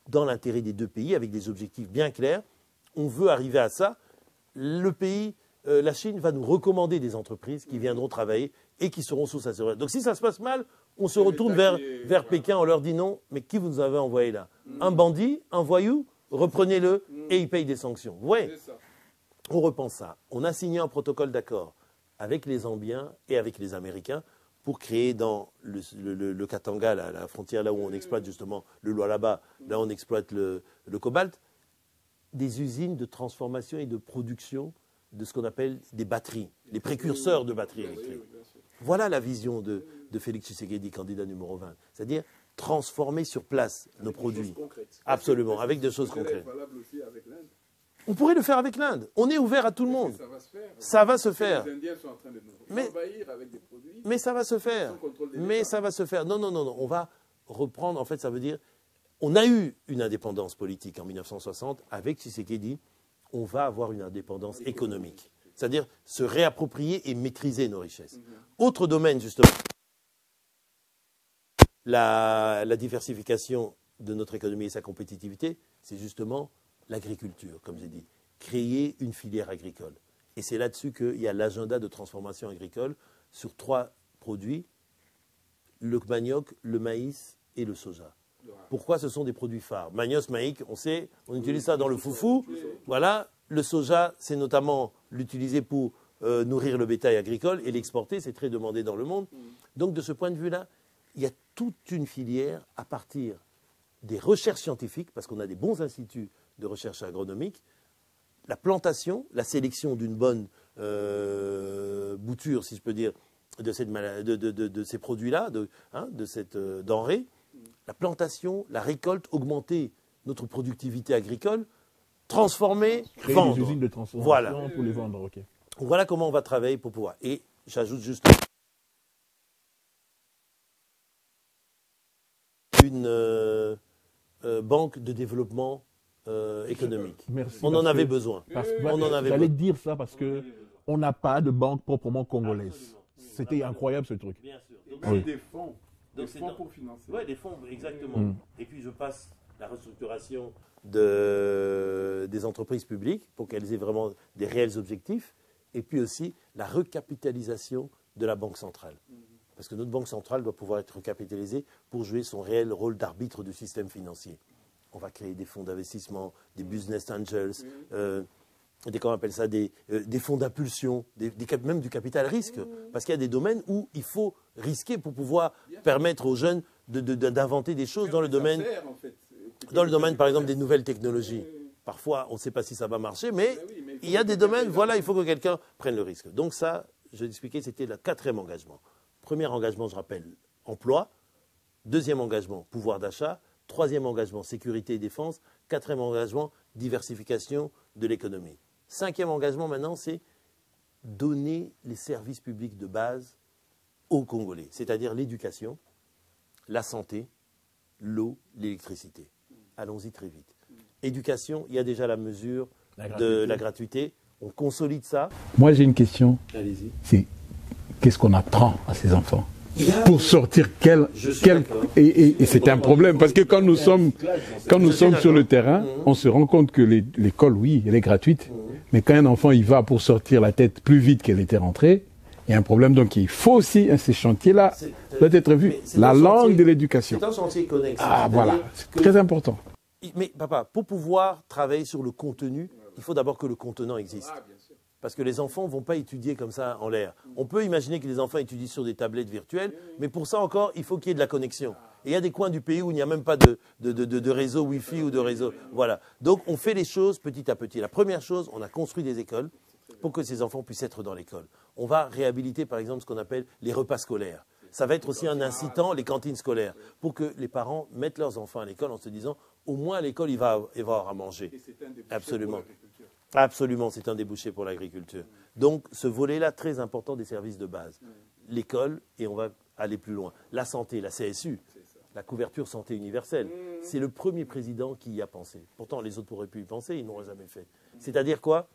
dans l'intérêt des deux pays, avec des objectifs bien clairs. On veut arriver à ça. Le pays, la Chine, va nous recommander des entreprises qui viendront travailler et qui seront sous sa surveillance. Donc si ça se passe mal, on se retourne vers Pékin, on leur dit non, mais qui vous nous avez envoyé là? Un bandit, un voyou? Reprenez-le et il paye des sanctions. Vous voyez, on repense ça. On a signé un protocole d'accord avec les Zambiens et avec les Américains pour créer dans le Katanga, la frontière là où on exploite justement le Lualaba, là où on exploite le cobalt, des usines de transformation et de production de ce qu'on appelle des batteries, les précurseurs de batteries électriques. Voilà la vision de Félix Tshisekedi, candidat numéro 20. C'est-à-dire transformer sur place nos produits. Absolument, avec des choses concrètes. On pourrait le faire avec l'Inde. On est ouvert à tout le monde. Ça va se faire. Les Indiens sont en train de nous envahir avec des produits. Mais ça va se faire. Mais ça va se faire. Non, non, non, non. On va reprendre, en fait, ça veut dire, on a eu une indépendance politique en 1960. Avec Tshisekedi, on va avoir une indépendance économique. C'est-à-dire se réapproprier et maîtriser nos richesses. Autre domaine, justement, la diversification de notre économie et sa compétitivité, c'est justement l'agriculture, comme j'ai dit. Créer une filière agricole. Et c'est là-dessus qu'il y a l'agenda de transformation agricole sur 3 produits, le manioc, le maïs et le soja. Pourquoi ce sont des produits phares? Manios, maïk, on sait, on utilise ça dans le foufou. Voilà, le soja, c'est notamment l'utiliser pour nourrir le bétail agricole et l'exporter, c'est très demandé dans le monde. Donc de ce point de vue-là, il y a toute une filière à partir des recherches scientifiques, parce qu'on a des bons instituts de recherche agronomique, la plantation, la sélection d'une bonne bouture, si je peux dire, de ces produits-là, de cette denrée, la plantation, la récolte, augmenter notre productivité agricole, transformer, créer vendre. des usines de transformation Voilà. pour les vendre. Ok. Voilà comment on va travailler pour pouvoir. Et j'ajoute juste une banque de développement économique. Merci, On en avait besoin. J'allais dire ça parce qu'on n'a pas de banque proprement congolaise. C'était incroyable ce truc. Bien sûr. Donc Oui. c'est des fonds. Donc Des c'est fonds dans- pour financer. Oui, des fonds, exactement. Et puis je passe la restructuration des entreprises publiques pour qu'elles aient vraiment des réels objectifs. Et puis aussi la recapitalisation de la Banque centrale. Parce que notre Banque centrale doit pouvoir être recapitalisée pour jouer son réel rôle d'arbitre du système financier. On va créer des fonds d'investissement, des business angels, comment on appelle ça, des fonds d'impulsion, même du capital risque. Parce qu'il y a des domaines où il faut risquer pour pouvoir permettre aux jeunes d'inventer des choses dans le domaine, par exemple, des nouvelles technologies. Parfois, on ne sait pas si ça va marcher, mais il y a des domaines, voilà, il faut que quelqu'un prenne le risque. Donc ça, je vais expliquer, c'était le 4e engagement. Premier engagement, je rappelle, emploi. 2e engagement, pouvoir d'achat. 3e engagement, sécurité et défense. 4e engagement, diversification de l'économie. 5e engagement maintenant, c'est donner les services publics de base aux Congolais, c'est-à-dire l'éducation, la santé, l'eau, l'électricité. Allons-y très vite. Éducation, il y a déjà la mesure de la gratuité. On consolide ça. Moi, j'ai une question. Allez-y. C'est qu'est-ce qu'on apprend à ces enfants pour sortir et c'est un problème parce que quand nous sommes sur le terrain, on se rend compte que l'école, oui, elle est gratuite, mais quand un enfant y va pour sortir la tête plus vite qu'elle était rentrée, il y a un problème. Donc il faut aussi ces chantiers-là doivent être vus. La langue de l'éducation. C'est un chantier connexe. Ah voilà, c'est très important. Mais papa, pour pouvoir travailler sur le contenu, il faut d'abord que le contenant existe. Parce que les enfants ne vont pas étudier comme ça en l'air. On peut imaginer que les enfants étudient sur des tablettes virtuelles, mais pour ça encore, il faut qu'il y ait de la connexion. Et il y a des coins du pays où il n'y a même pas de réseau Wi-Fi ou de réseau. Voilà. Donc on fait les choses petit à petit. La première chose, on a construit des écoles pour que ces enfants puissent être dans l'école. On va réhabiliter par exemple ce qu'on appelle les repas scolaires. Ça va être aussi un incitant, les cantines scolaires, pour que les parents mettent leurs enfants à l'école en se disant au moins à l'école il va avoir à manger. Absolument. Absolument, c'est un débouché pour l'agriculture. Donc, ce volet-là, très important des services de base. L'école, et on va aller plus loin. La santé, la CSU, la couverture santé universelle. C'est le premier président qui y a pensé. Pourtant, les autres pourraient pu y penser, ils n'auraient jamais fait. C'est-à-dire quoi?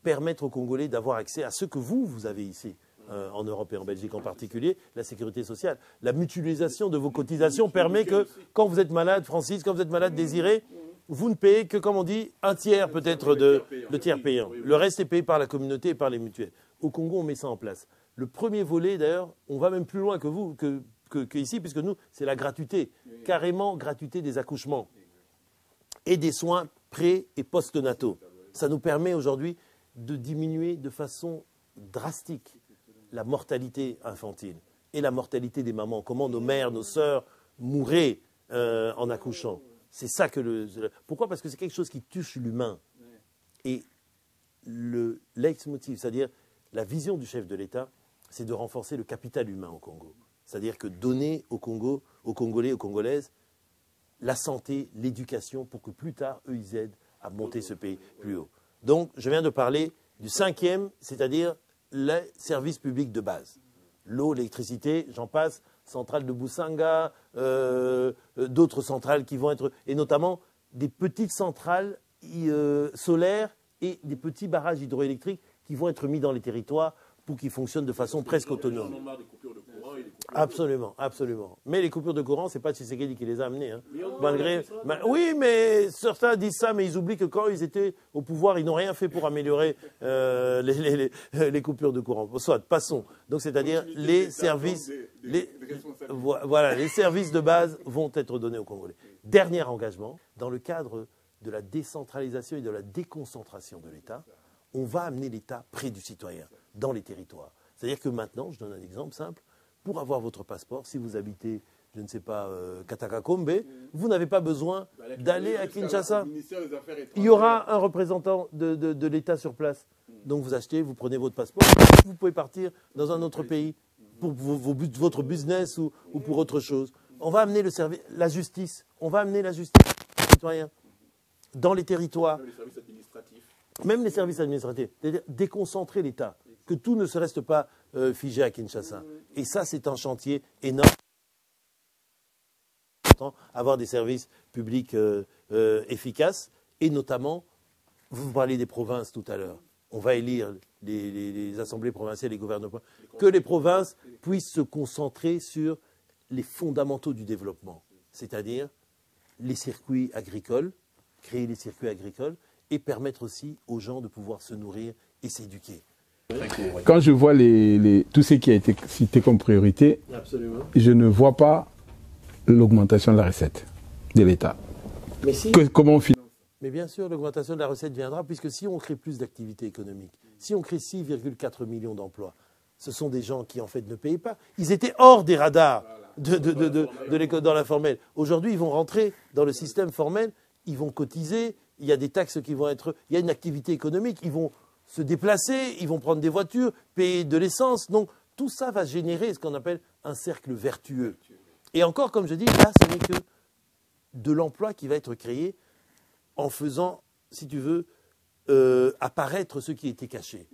Permettre aux Congolais d'avoir accès à ce que vous avez ici. en Europe et en Belgique en particulier, la sécurité sociale. La mutualisation de vos cotisations permet que quand vous êtes malade, Francis, quand vous êtes malade, Désiré, vous ne payez que, comme on dit, un tiers peut-être de tiers payant. Le reste est payé par la communauté et par les mutuelles. Au Congo, on met ça en place. Le premier volet, d'ailleurs, on va même plus loin que vous, que ici, puisque nous, c'est la gratuité, carrément gratuité des accouchements et des soins pré- et post-nataux. Ça nous permet aujourd'hui de diminuer de façon drastique la mortalité infantile et la mortalité des mamans. Comment nos mères, nos sœurs mouraient en accouchant. C'est ça que Pourquoi ? Parce que c'est quelque chose qui touche l'humain. Et le leitmotiv, c'est-à-dire la vision du chef de l'État, c'est de renforcer le capital humain au Congo. C'est-à-dire que donner au Congo, aux Congolais, aux Congolaises, la santé, l'éducation, pour que plus tard, eux, ils aident à monter ce pays plus haut. Donc, je viens de parler du 5e, c'est-à-dire les services publics de base. L'eau, l'électricité, j'en passe, centrale de Boussanga, d'autres centrales qui vont être... Et notamment des petites centrales solaires et des petits barrages hydroélectriques qui vont être mis dans les territoires pour qu'ils fonctionnent de façon presque autonome. Absolument, absolument. Mais les coupures de courant, ce n'est pas Tshisekedi qui les a amenées. Hein. Malgré... Oui, mais certains disent ça, mais ils oublient que quand ils étaient au pouvoir, ils n'ont rien fait pour améliorer les coupures de courant. Soit, passons. Donc, c'est-à-dire les services, voilà, les services de base vont être donnés aux Congolais. Dernier engagement, dans le cadre de la décentralisation et de la déconcentration de l'État, on va amener l'État près du citoyen, dans les territoires. C'est-à-dire que maintenant, je donne un exemple simple, pour avoir votre passeport, si vous habitez, je ne sais pas, Katakakombe, vous n'avez pas besoin d'aller à Kinshasa. Il y aura un représentant de l'État sur place. Donc vous achetez, vous prenez votre passeport, vous pouvez partir dans un autre pays pour votre business ou pour autre chose. On va amener la justice. On va amener la justice aux citoyens dans les territoires. Même les services administratifs. C'est-à-dire déconcentrer l'État. Que tout ne se reste pas figé à Kinshasa. Et ça, c'est un chantier énorme. Avoir des services publics efficaces. Et notamment, vous parlez des provinces tout à l'heure. On va élire les assemblées provinciales, les gouvernements. Que les provinces puissent se concentrer sur les fondamentaux du développement. C'est-à-dire les circuits agricoles, créer les circuits agricoles et permettre aussi aux gens de pouvoir se nourrir et s'éduquer. Quand je vois tout ce qui a été cité comme priorité, je ne vois pas l'augmentation de la recette de l'État. Mais si, comment on finance ? Mais bien sûr, l'augmentation de la recette viendra, puisque si on crée plus d'activités économiques, si on crée 6,4 millions d'emplois, ce sont des gens qui en fait ne payent pas. Ils étaient hors des radars de l'école dans l'informel. Aujourd'hui, ils vont rentrer dans le système formel, ils vont cotiser, il y a des taxes qui vont être... Il y a une activité économique, ils vont se déplacer, ils vont prendre des voitures, payer de l'essence. Donc tout ça va générer ce qu'on appelle un cercle vertueux. Et encore, comme je dis, là, ce n'est que de l'emploi qui va être créé en faisant, si tu veux, apparaître ce qui était caché.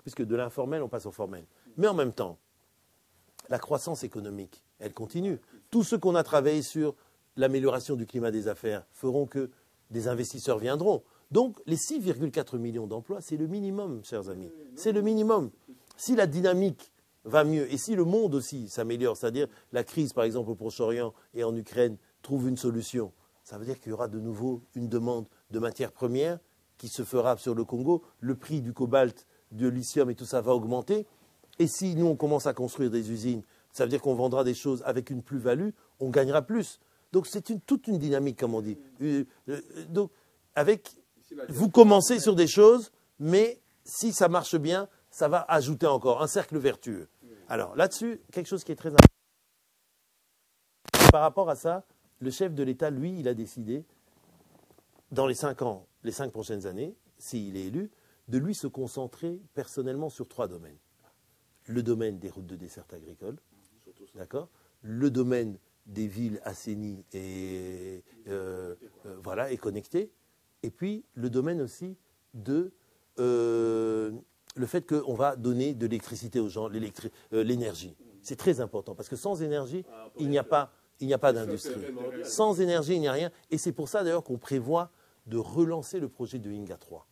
Puisque de l'informel, on passe au formel. Mais en même temps, la croissance économique, elle continue. Tout ce qu'on a travaillé sur l'amélioration du climat des affaires feront que des investisseurs viendront. Donc, les 6,4 millions d'emplois, c'est le minimum, chers amis. C'est le minimum. Si la dynamique va mieux, et si le monde aussi s'améliore, c'est-à-dire la crise, par exemple, au Proche-Orient et en Ukraine, trouve une solution, ça veut dire qu'il y aura de nouveau une demande de matières premières qui se fera sur le Congo. Le prix du cobalt, du lithium et tout ça va augmenter. Et si nous, on commence à construire des usines, ça veut dire qu'on vendra des choses avec une plus-value, on gagnera plus. Donc, c'est toute une dynamique, comme on dit. Donc, vous commencez sur des choses, mais si ça marche bien, ça va ajouter encore un cercle vertueux. Alors, là-dessus, quelque chose qui est très important. Par rapport à ça, le chef de l'État, lui, il a décidé, dans les 5 ans, les 5 prochaines années, s'il est élu, de lui se concentrer personnellement sur 3 domaines. Le domaine des routes de desserte agricole, d'accord ? Le domaine des villes assainies et connectées, et puis le domaine aussi de le fait qu'on va donner de l'électricité aux gens, l'énergie. C'est très important, parce que sans énergie, il n'y a pas d'industrie. Sans énergie, il n'y a rien. Et c'est pour ça d'ailleurs qu'on prévoit de relancer le projet de Inga 3.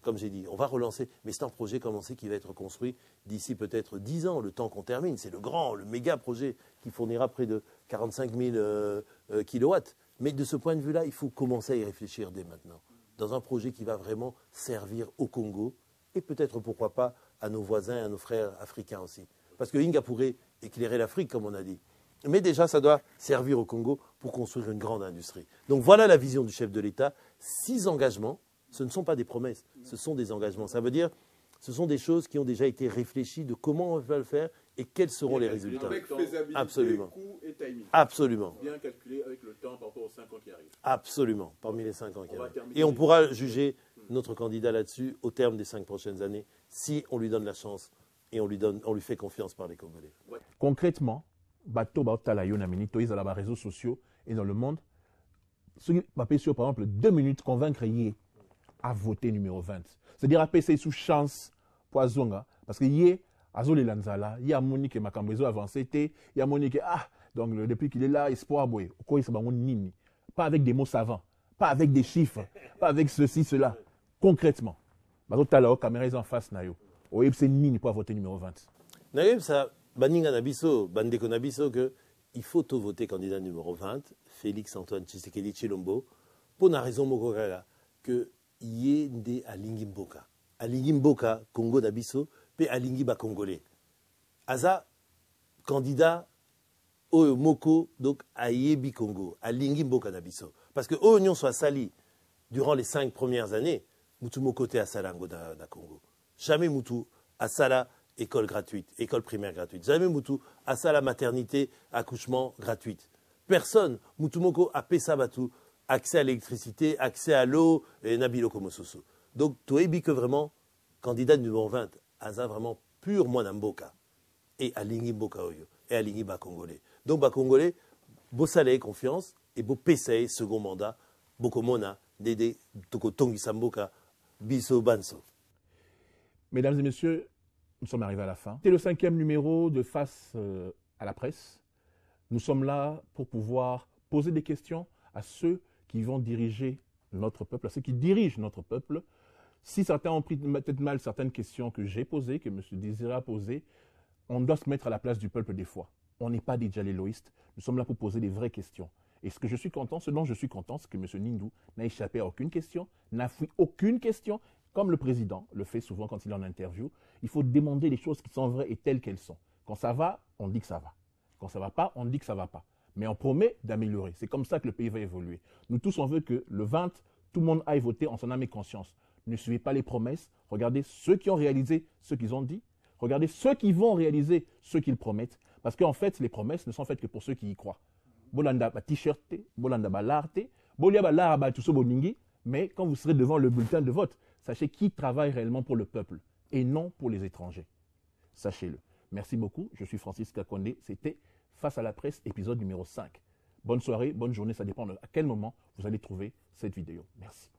comme j'ai dit, on va relancer. Mais c'est un projet commencé qui va être construit d'ici peut-être 10 ans, le temps qu'on termine. C'est le méga projet qui fournira près de 45 000 kilowatts. Mais de ce point de vue-là, il faut commencer à y réfléchir dès maintenant. Dans un projet qui va vraiment servir au Congo et peut-être, pourquoi pas, à nos voisins et à nos frères africains aussi. Parce que Inga pourrait éclairer l'Afrique, comme on a dit. Mais déjà, ça doit servir au Congo pour construire une grande industrie. Donc voilà la vision du chef de l'État. 6 engagements, ce ne sont pas des promesses, ce sont des engagements. Ça veut dire, ce sont des choses qui ont déjà été réfléchies de comment on va le faire et quels seront les résultats. Avec faisabilité, Absolument. coût et timing. Absolument. Bien calculé avec le temps par rapport aux 5 ans qui arrivent. Absolument, parmi les 5 ans qui On va arrivent. terminer. Et on pourra juger notre candidat là-dessus au terme des 5 prochaines années, si on lui donne la chance et on lui fait confiance par les Congolais. Concrètement, bateau baotala yo na minito ils ont les réseaux sociaux et dans le monde. Ce qui va sur par exemple 2 minutes convaincre yé à voter numéro 20. C'est-à-dire à passer sous chance pour Azonga parce que yé azoli lanzala, y a Monique et Makambezo avancé té, y a Monique donc depuis qu'il est là espoir boy, quoi ça bango nini. Pas avec des mots savants, pas avec des chiffres, pas avec ceci cela. Concrètement, baotala caméra ils en face na yo. Oyeb c'est nini pour voter numéro 20. Naïm, ça, Baninga Nabiso, Bandeko Nabiso, que il faut tout voter candidat numéro 20, Félix Antoine Tshisekedi Tshilombo, pour une raison mokogaga, que yende alingi mboka. Alingi mboka, Congo Nabiso, pe alingi ba Congolais. Aza, candidat, au moko, donc ayebi Congo, alingi mboka Nabiso. Parce que Oignon soit sali durant les 5 premières années, Moutou Mokote à Salango da Congo. Jamais Moutou à Sala. École gratuite, école primaire gratuite. Jamais Moutou a ça la maternité, accouchement gratuite. Personne, Moutoumoko a Pessabatou, accès à l'électricité, accès à l'eau, et Nabilo Komososo. Donc, Toebi que vraiment, candidat numéro 20, Aza vraiment pur Mwanamboka. Et Alingi Mboka Oyo, et Alingi Ba Congolais. Donc, Ba Congolais, Bo Salé confiance, et Bo Pessaye, second mandat, Boko Mona, Dede, Toko Tongi Samboka, Biso Banso. Mesdames et messieurs, nous sommes arrivés à la fin. C'est le 5e numéro de Face à la presse. Nous sommes là pour pouvoir poser des questions à ceux qui vont diriger notre peuple, à ceux qui dirigent notre peuple. Si certains ont pris peut-être mal certaines questions que j'ai posées, que M. Désiré a posées, on doit se mettre à la place du peuple des fois. On n'est pas des djaliloïstes. Nous sommes là pour poser des vraies questions. Et ce dont je suis content, c'est que M. Nindou n'a échappé à aucune question, n'a fui aucune question. Comme le président le fait souvent quand il est en interview, il faut demander les choses qui sont vraies et telles qu'elles sont. Quand ça va, on dit que ça va. Quand ça ne va pas, on dit que ça ne va pas. Mais on promet d'améliorer. C'est comme ça que le pays va évoluer. Nous tous, on veut que le 20, tout le monde aille voter en son âme et conscience. Ne suivez pas les promesses. Regardez ceux qui ont réalisé ce qu'ils ont dit. Regardez ceux qui vont réaliser ce qu'ils promettent. Parce qu'en fait, les promesses ne sont faites que pour ceux qui y croient. Bolanda ba t-shirt, bolanda ba larte, bolia ba la ba tout so boningi. Mais quand vous serez devant le bulletin de vote, sachez qui travaille réellement pour le peuple et non pour les étrangers. Sachez-le. Merci beaucoup. Je suis Francis Kakonde. C'était Face à la presse, épisode numéro 5. Bonne soirée, bonne journée. Ça dépend à quel moment vous allez trouver cette vidéo. Merci.